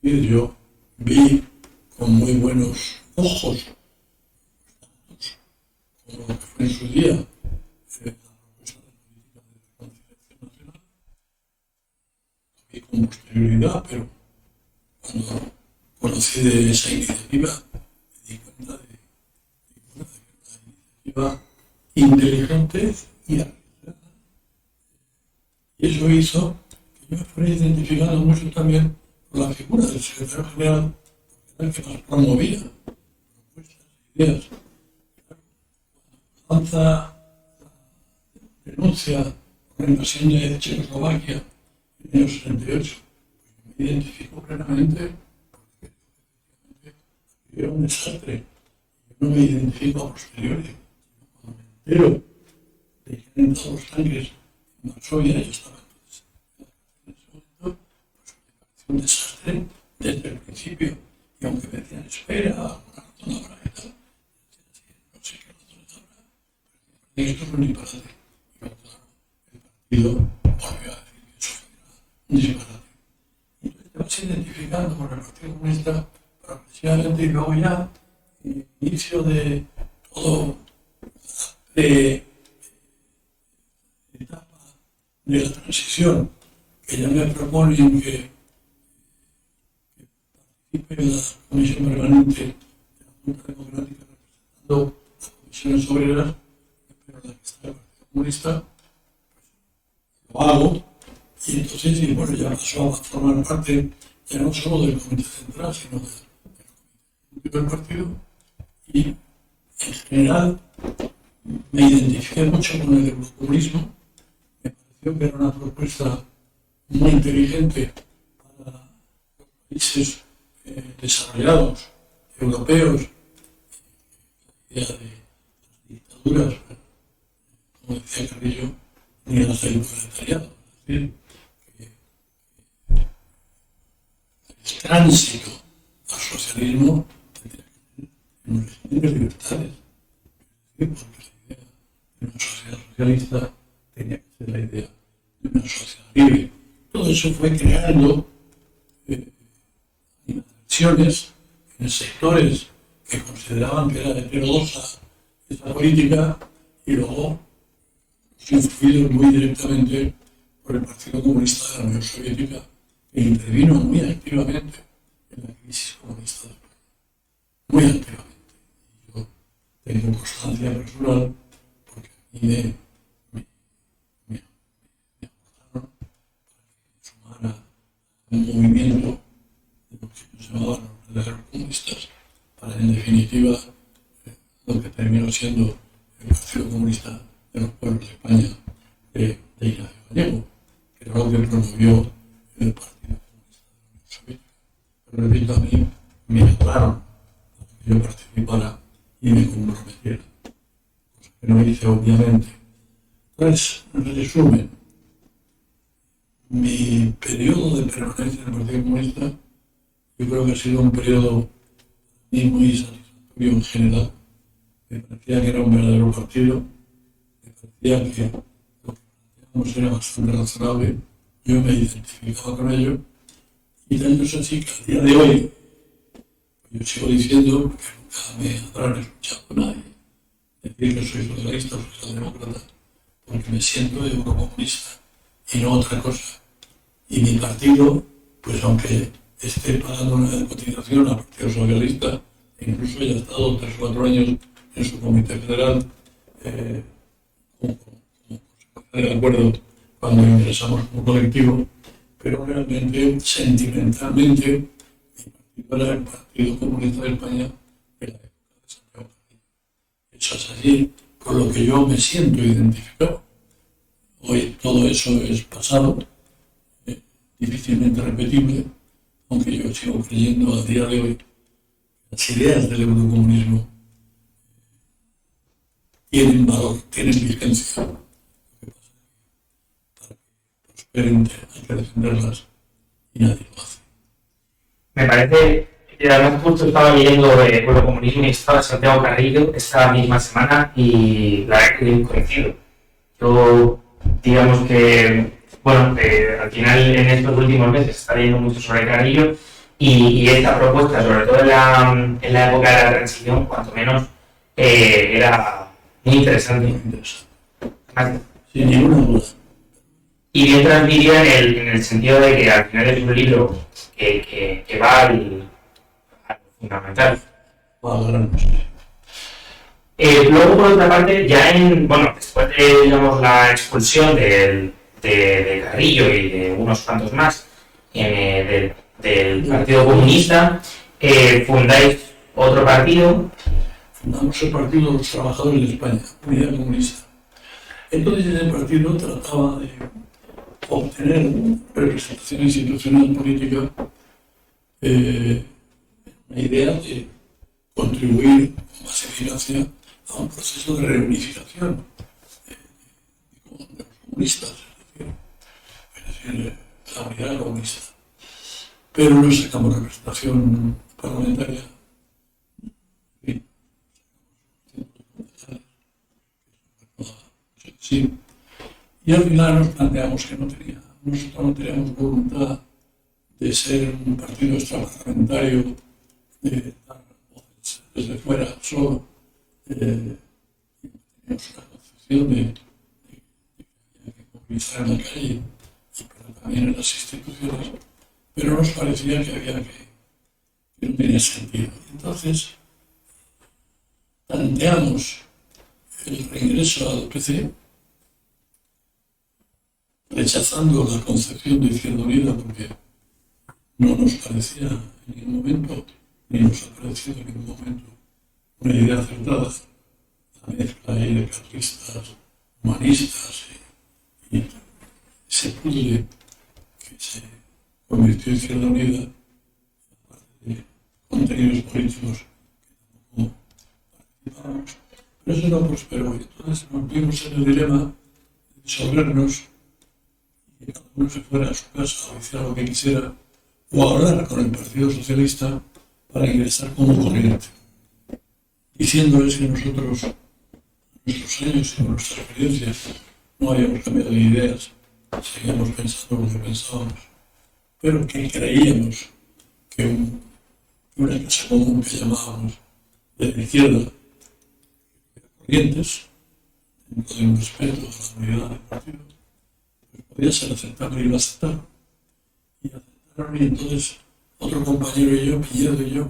Y yo vi con muy buenos ojos, como lo que fue en su día, la propuesta de política de conciliación nacional. Lo vi con posterioridad, pero cuando conocí de esa iniciativa, me di cuenta de que era una iniciativa inteligente y arriesgada. Y eso hizo que yo me fuera identificando mucho también con la figura del secretario general, porque era el que más promovía propuestas, ideas. Lanza la denuncia por la invasión de Checoslovaquia en el año 68. Me identifico plenamente porque era un desastre. Yo no me identifico a posteriori. Cuando me entero de que han entrado los tanques en Varsovia, yo estaba entonces en ese momento, pues me pareció un desastre desde el principio. Y aunque me decían, espera, alguna razón habrá y tal, no sé qué razones habrá, pero esto es un disparate. Y claro, el partido volvió a decir que eso era un disparate. Te vas identificando con el Partido Comunista progresivamente y luego ya, inicio de todo de etapa de la transición, que ya me proponen que participe en la Comisión Permanente de la Junta Democrática representando las comisiones obreras, pero la que está el Partido Comunista, pues, lo hago. Y entonces, y bueno, ya pasó a formar parte ya no solo del Comité Central, sino del partido. Y en general me identifiqué mucho con el eurocomunismo. Me pareció que era una propuesta muy inteligente para los países desarrollados, europeos, la idea de las dictaduras, como decía Carrillo, ni las del proletariado. Es decir, el tránsito al socialismo tendría que tener unos regímenes libertades. Porque la idea de una sociedad socialista tenía que ser la idea de una sociedad libre. Todo eso fue creando animadversiones en sectores que consideraban que era heterodoxa esta política y luego influidos muy directamente por el Partido Comunista de la Unión Soviética, que intervino muy activamente en la crisis comunista de España. Muy activamente. Y yo tengo constancia personal porque a mí me acordaron para que sumara un movimiento de lo que se llamaban los verdaderos comunistas, para en definitiva lo que terminó siendo el Partido Comunista de los Pueblos de España de Ignacio Gallego, que era lo que promovió el Partido Comunista de la Unión Soviética. Pero repito, a mí me ayudaron a que yo participara y me comprometiera, cosa que no hice obviamente. Entonces, en resumen, mi periodo de permanencia en el Partido Comunista yo creo que ha sido un periodo muy satisfactorio en general. Me parecía que era un verdadero partido, me parecía que lo que planteábamos era bastante razonable, yo me identificaba con ello, y tanto es así que al día de hoy, yo sigo diciendo, porque nunca me habrán escuchado nadie decir que soy socialista o socialdemócrata, porque me siento eurocomunista, y no otra cosa. Y mi partido, pues aunque esté pagando una cotización al Partido Socialista, incluso haya estado 3 o 4 años en su comité federal, como consecuencia del acuerdo cuando ingresamos como colectivo, pero realmente, sentimentalmente, mi partido era el Partido Comunista de España de la época de Santiago Carrillo. Eso es así, con lo que yo me siento identificado. Hoy todo eso es pasado, difícilmente repetible, aunque yo sigo creyendo a día de hoy que las ideas del eurocomunismo tienen valor, tienen vigencia. Lo que pasa es que para que prosperen hay que defenderlas y nadie lo hace. Me parece que además justo estaba leyendo Eurocomunismo y estaba Santiago Carrillo esta misma semana y la verdad que coincido. Yo, digamos que, bueno, al final en estos últimos meses está leyendo mucho sobre Carrillo y esta propuesta, sobre todo en la época de la transición, cuanto menos, era muy interesante. Muy interesante. Sin ninguna duda. Y bien transmitida en el sentido de que al final es un libro que va al fundamental. Va a ganar. Luego, por otra parte, ya después de, digamos, la expulsión de Carrillo y de unos cuantos más del Partido Comunista, fundáis otro partido. Fundamos el Partido de los Trabajadores de España, Unidad Comunista. Entonces ese partido trataba de obtener representación institucional política, una idea de contribuir con más eficacia a un proceso de reunificación de los comunistas, es decir, la unidad comunista. Pero no sacamos representación parlamentaria. Sí. Y al final nos planteamos que nosotros no teníamos voluntad de ser un partido extraparlamentario, de dar voces desde fuera solo. Teníamos una concepción de que había que movilizar en la calle, pero también en las instituciones, pero nos parecía que no tenía sentido. Entonces, planteamos el reingreso al PC, rechazando la concepción de Izquierda Unida porque no nos parecía en ningún momento, ni nos ha parecido en ningún momento, una idea acertada. La mezcla ahí de carlistas, humanistas y ese puzzle que se convirtió en Izquierda Unida, aparte de contenidos políticos que tampoco participábamos. Pero eso no prosperó. Entonces nos vimos en el dilema de disolvernos y que cada uno se fuera a su casa o hiciera lo que quisiera, o hablar con el Partido Socialista para ingresar como corriente, diciéndoles que nosotros, nuestros años y nuestras experiencias, no habíamos cambiado de ideas, seguíamos pensando lo que pensábamos, pero que creíamos que una casa común que llamábamos de la izquierda, corrientes, dentro de un respeto a la unidad del partido, pues podía ser aceptable y lo aceptaron. Y aceptaron, y entonces otro compañero y yo, Piñedo y yo,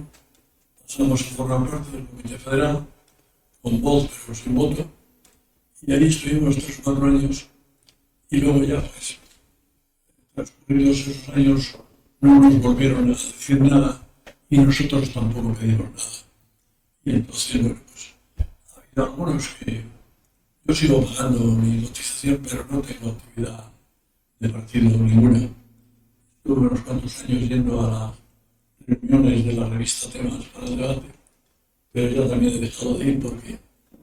pasamos a formar parte del Comité Federal, con voz pero sin voto, y ahí estuvimos 3 o 4 años, y luego ya, pues, transcurridos esos años, no nos volvieron a decir nada, y nosotros tampoco pedimos nada. Y entonces, bueno, pues, algunos que yo sigo pagando mi cotización, pero no tengo actividad de partido ninguna. Estuve unos cuantos años yendo a las reuniones de la revista Temas para el debate, pero ya también he dejado de ir porque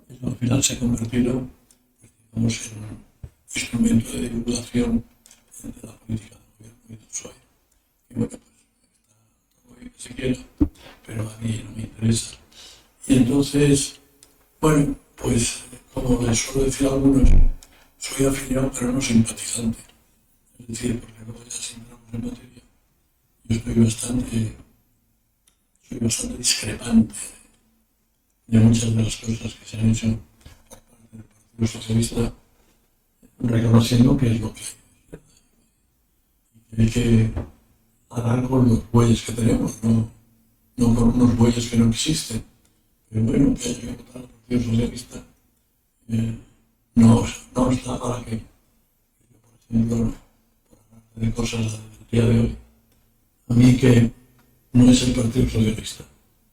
eso al final se ha convertido, digamos, en un instrumento de divulgación de la política del gobierno y del PSOE. Y bueno, pues está todo bien que se quiera, pero a mí no me interesa. Y entonces, bueno, pues como les suelo decir a algunos, soy afiliado pero no simpatizante. Es decir, porque luego ya si entramos en materia, yo soy bastante discrepante de muchas de las cosas que se han hecho por parte del Partido Socialista, reconociendo que es lo que hay. hay que hablar con los bueyes que tenemos, no con unos bueyes que no existen. Pero bueno, que haya que votar al Partido Socialista no está para que, por ejemplo, de cosas del día de hoy, a mí que no es el Partido Socialista,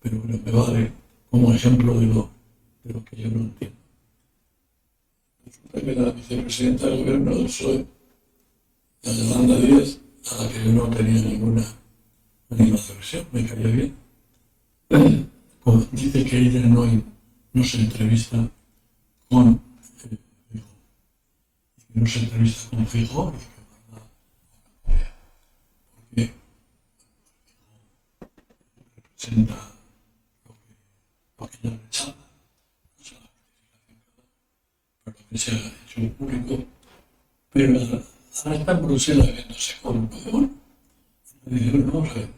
pero bueno, me vale como ejemplo de lo que yo no entiendo. Resulta que la vicepresidenta del gobierno del PSOE, la Yolanda Díaz, a la que yo no tenía ninguna animadversión, me caía bien, dice que ella no se entrevista con Feijóo, y que no se entrevista con Feijóo, porque representa lo que ella rechaza, no sé la participación, pero lo que se ha hecho público, pero ahora está en Bruselas viéndose con Podemos, y me dijeron, vamos a ver,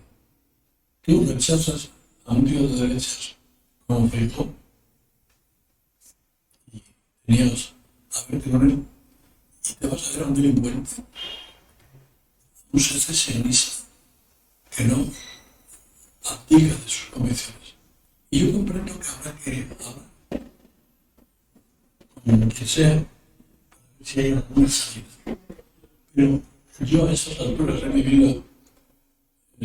tú rechazas a un tío de derechas como Feijóo y tenías a verte con él y te vas a ver a un delincuente, un secesionista que no abdica de sus convicciones. Y yo comprendo que habrá que hablar con que sea, para ver si hay alguna salida. Pero yo a estas alturas de mi vida,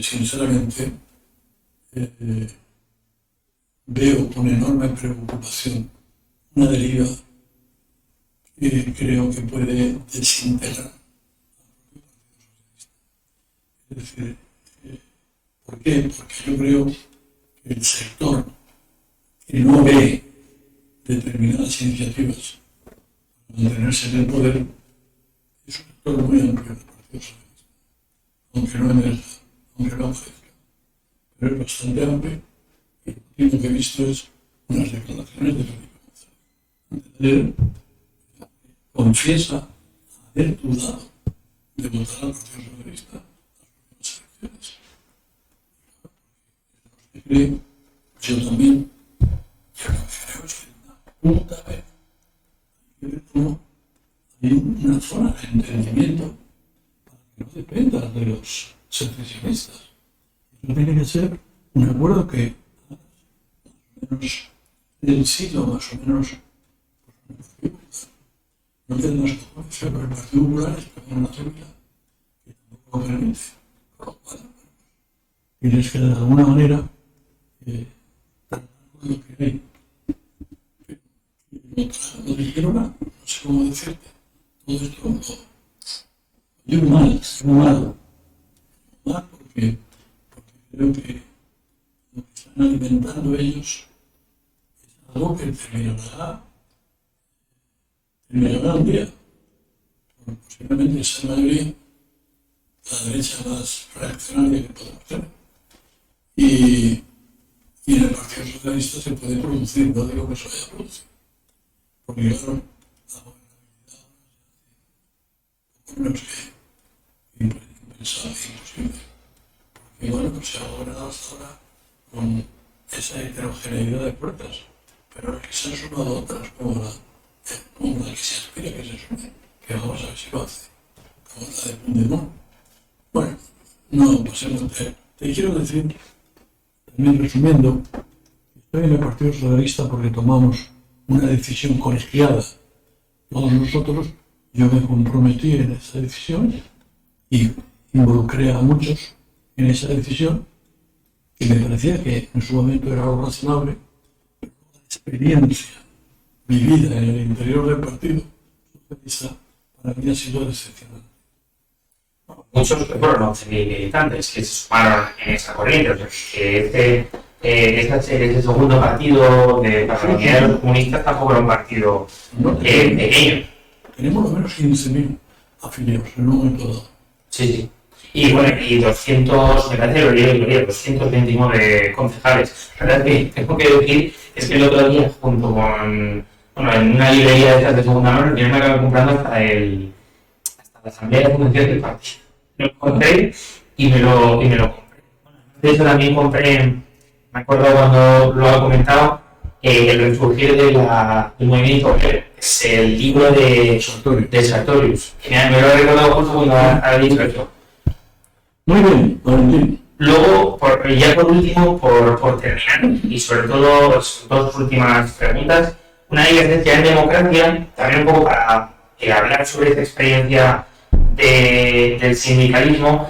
sinceramente, veo con enorme preocupación una deriva que creo que puede desintegrar. Es decir, ¿por qué? Porque yo creo que el sector que no ve determinadas iniciativas para mantenerse en el poder es un sector muy amplio del Partido Socialista, aunque no emerja, aunque no aparezca. Pero es bastante amplio y lo último que he visto es unas declaraciones de Felipe González. Él confiesa haber dudado de votar al Partido Socialista en las últimas elecciones. Creo, yo también, yo lo que creo es que una puta vez hay que ver cómo hay una zona de entendimiento para que no dependan de los secesionistas. Eso tiene que ser un acuerdo que más o menos el sitio más o menos no tiene más que ser, pero el Partido Popular es una regla que tampoco lo permite. Con lo cual, tienes que de alguna manera tratar con lo que hay. Lo dijeron, no sé cómo decirte, todo esto yo mal porque creo que lo que están alimentando ellos es algo que terminará un día, posiblemente esa mayoría, la derecha más reaccionaria que podemos tener. Y en el Partido Socialista se puede producir, no digo que se vaya a producir, porque claro, la gobernabilidad no es que impensable, imposible. Porque bueno, pues se ha gobernado hasta ahora con esa heterogeneidad de puertas, pero que se han sumado otras como la que se aspira que se sume, que vamos a ver si lo hace, como la de Puigdemont. Bueno, no pasemos te quiero decir, también resumiendo, estoy en el Partido Socialista porque tomamos una decisión colegiada. Todos nosotros, yo me comprometí en esa decisión y involucré a muchos en esa decisión, que me parecía que en su momento era algo razonable, pero la experiencia vivida en el interior del Partido Socialista para mí ha sido decepcionante. Muchos fueron 11.000 militantes que se sumaron en esa corriente, o sea, que este segundo partido de la comunidad de los comunistas tampoco era un partido pequeño. Tenemos lo menos 15.000 afiliados en un momento dado. Sí. Y bueno, y 200, me parece que 229 concejales. La verdad es que tengo que decir es que el otro día, junto con, bueno, en una librería de estas de segunda mano, yo me acabé comprando hasta la asamblea de convención del partido. Lo compré y me lo compré. De hecho también compré, me acuerdo cuando lo ha comentado, el resurgir del movimiento obrero, es el libro de Sartorius, que me lo he recordado justo cuando ha dicho eso. Muy bien, Valentín. Luego, ya por último, por terminar, y sobre todo pues, dos últimas preguntas. Una de ellas decía en democracia, también un poco para hablar sobre esta experiencia del sindicalismo.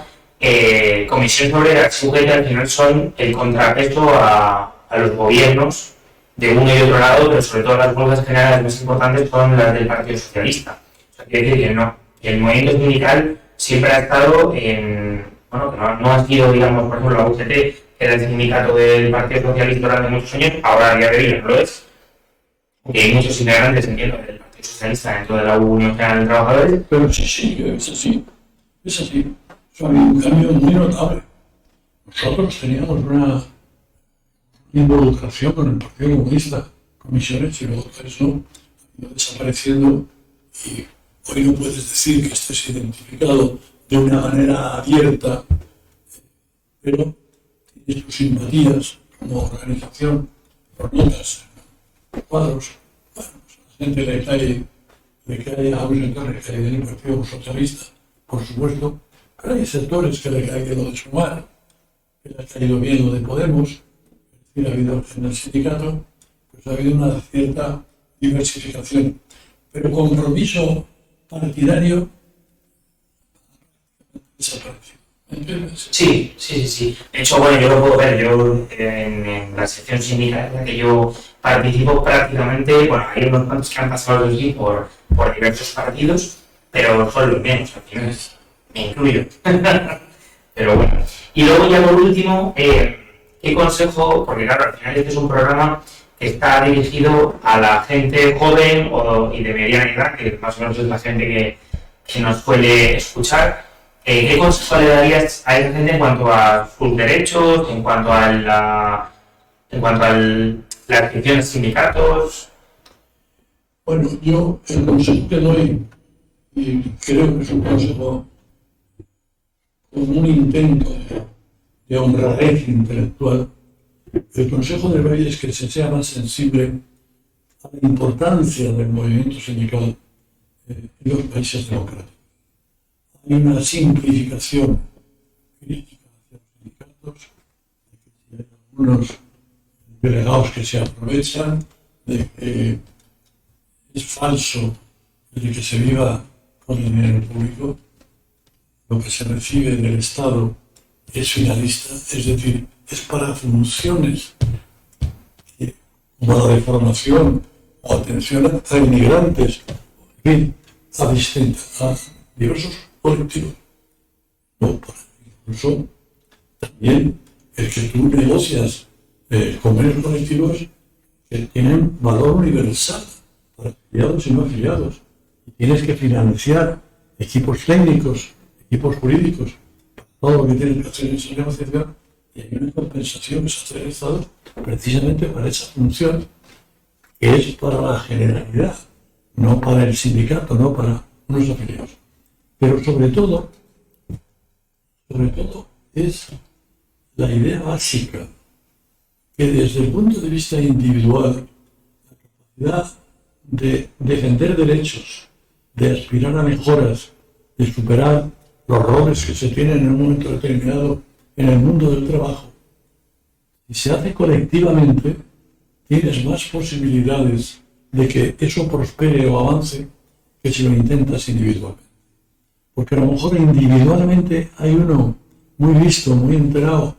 Comisiones Obreras y UGT al final son el contrapeso a los gobiernos de uno y otro lado, pero sobre todo las huelgas generales más importantes son las del Partido Socialista. O sea, quiere decir que no, que el movimiento sindical siempre ha estado en, bueno, que no ha sido, digamos, por ejemplo, la UGT, que era el sindicato del Partido Socialista durante muchos años, ahora a día de hoy no lo es, que hay muchos integrantes, entiendo, del Partido Socialista dentro de la Unión General de Trabajadores. Pero sí, es así. Es así. Ha habido un cambio muy notable. Nosotros teníamos una involucración con el Partido Comunista, comisiones, y luego eso ha ido desapareciendo, y hoy no puedes decir que estés identificado de una manera abierta, pero tienes tus simpatías como organización, por notas, cuadros. Bueno, pues la gente le cae a un sector que cae del Partido Socialista, por supuesto, pero hay sectores que le cae lo de Sumar, que le ha caído bien lo de Podemos. Es decir, ha habido en el sindicato, pues ha habido una cierta diversificación, pero compromiso partidario desaparecido. ¿Entiendes? Sí. De hecho, bueno, yo lo puedo ver. Yo en la sección sindical en la que yo participo prácticamente, bueno, hay unos cuantos que han pasado aquí por diversos partidos, pero son los menos, al final me incluyo. Pero bueno. Y luego ya por último, ¿qué consejo? Porque claro, al final este es un programa que está dirigido a la gente joven y de mediana edad, que más o menos es la gente que nos suele escuchar. ¿Qué consejo le darías a esa gente en cuanto a sus derechos, en cuanto a la inscripción en sindicatos? Bueno, yo el consejo que doy, y creo que es un consejo como un intento de honradez intelectual, el consejo de doy es que se sea más sensible a la importancia del movimiento sindical en los países democráticos. Hay una simplificación crítica hacia los sindicatos, de que hay algunos delegados que se aprovechan, de que es falso de que se viva con dinero público, lo que se recibe del Estado es finalista, es decir, es para funciones como la de formación o atención a inmigrantes, en fin, a diversos colectivos. No, incluso también el que tú negocias convenios colectivos que tienen valor universal para afiliados y no afiliados. Y tienes que financiar equipos técnicos, equipos jurídicos, todo lo que tienes que hacer en esa negociación, y hay una compensación que se hace del Estado precisamente para esa función, que es para la generalidad, no para el sindicato, no para unos afiliados. Pero sobre todo es la idea básica que desde el punto de vista individual, la capacidad de defender derechos, de aspirar a mejoras, de superar los roles que se tienen en un momento determinado en el mundo del trabajo, si se hace colectivamente, tienes más posibilidades de que eso prospere o avance que si lo intentas individualmente. Porque a lo mejor individualmente hay uno muy listo, muy enterado,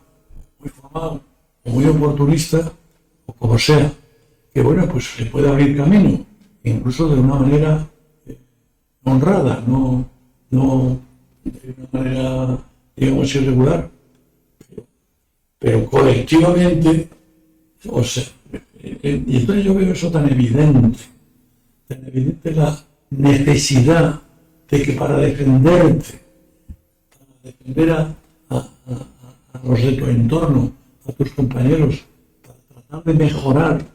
muy formado, o muy oportunista, o como sea, que bueno, pues se puede abrir camino, incluso de una manera honrada, no de una manera, digamos, irregular, pero colectivamente, o sea, y entonces yo veo eso tan evidente la necesidad de que para defenderte, para defender a los de tu entorno, a tus compañeros, para tratar de mejorar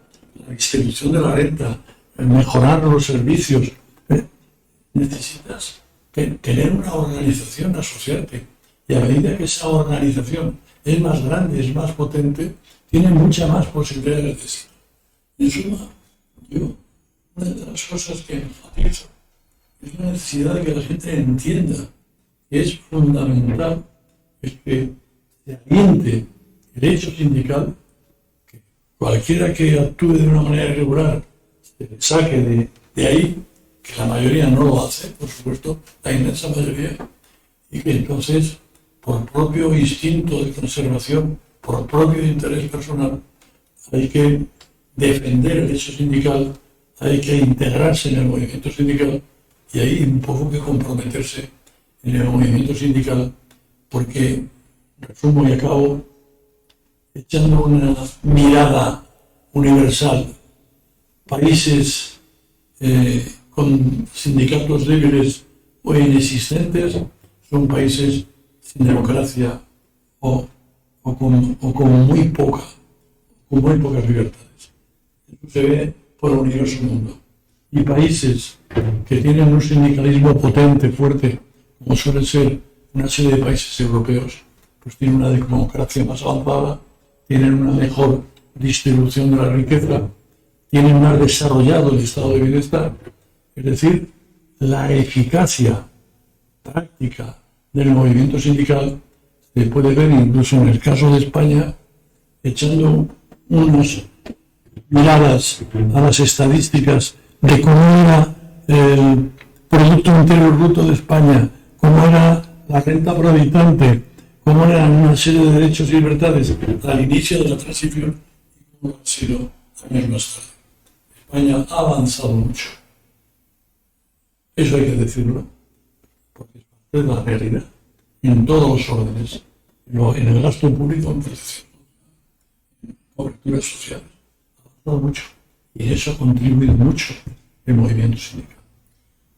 la distribución de la renta, mejorar los servicios, necesitas tener una organización, asociarte, y a medida que esa organización es más grande, es más potente, tiene muchas más posibilidades de éxito. En suma, una de las cosas que enfatizo es la necesidad de que la gente entienda que es fundamental es que se aliente el hecho sindical, que cualquiera que actúe de una manera irregular se le saque de ahí, que la mayoría no lo hace, por supuesto, la inmensa mayoría, y que entonces, por propio instinto de conservación, por propio interés personal, hay que defender el hecho sindical, hay que integrarse en el movimiento sindical y hay un poco que comprometerse en el movimiento sindical, porque, resumo y acabo, echando una mirada universal, países con sindicatos débiles o inexistentes son países sin democracia o con muy pocas libertades. Eso se ve por el universo mundo. Y países que tienen un sindicalismo potente, fuerte, como suele ser una serie de países europeos, pues tienen una democracia más avanzada, tienen una mejor distribución de la riqueza, tienen más desarrollado el estado de bienestar. Es decir, la eficacia práctica del movimiento sindical se puede ver incluso en el caso de España, echando unas miradas a las estadísticas de cómo era el Producto Interior Bruto de España, cómo era la renta por habitante, cómo eran una serie de derechos y libertades al inicio de la transición y cómo han sido años más tarde. España ha avanzado mucho. Eso hay que decirlo, porque es parte de la realidad, en todos los órdenes, en el gasto público, en protección, en coberturas sociales. Ha avanzado mucho. Y eso ha contribuido mucho el movimiento sindical.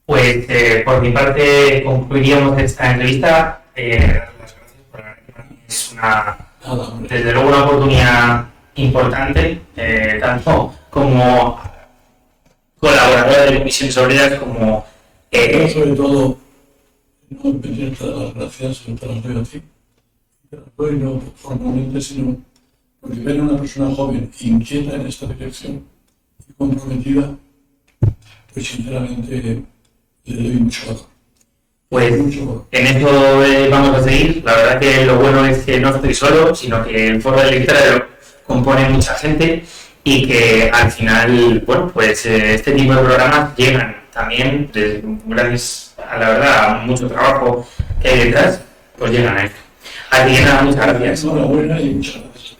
Pues por mi parte concluiríamos esta entrevista. Las gracias por la es desde luego una oportunidad importante, tanto como colaboradora de Comisiones Obreras como Yo sobre todo no me tenía que dar las gracias, te las doy a ti. Te las doy no formalmente, sino porque ver a una persona joven inquieta en esta dirección y comprometida, pues sinceramente le doy mucho valor. Pues en esto vamos a seguir. La verdad que lo bueno es que no estoy solo, sino que el foro de lectura lo compone mucha gente y que al final, bueno, pues este tipo de programas llegan también, gracias a la verdad a mucho trabajo que hay detrás, pues llegan a esto. Así que nada, muchas gracias. Enhorabuena y muchas gracias.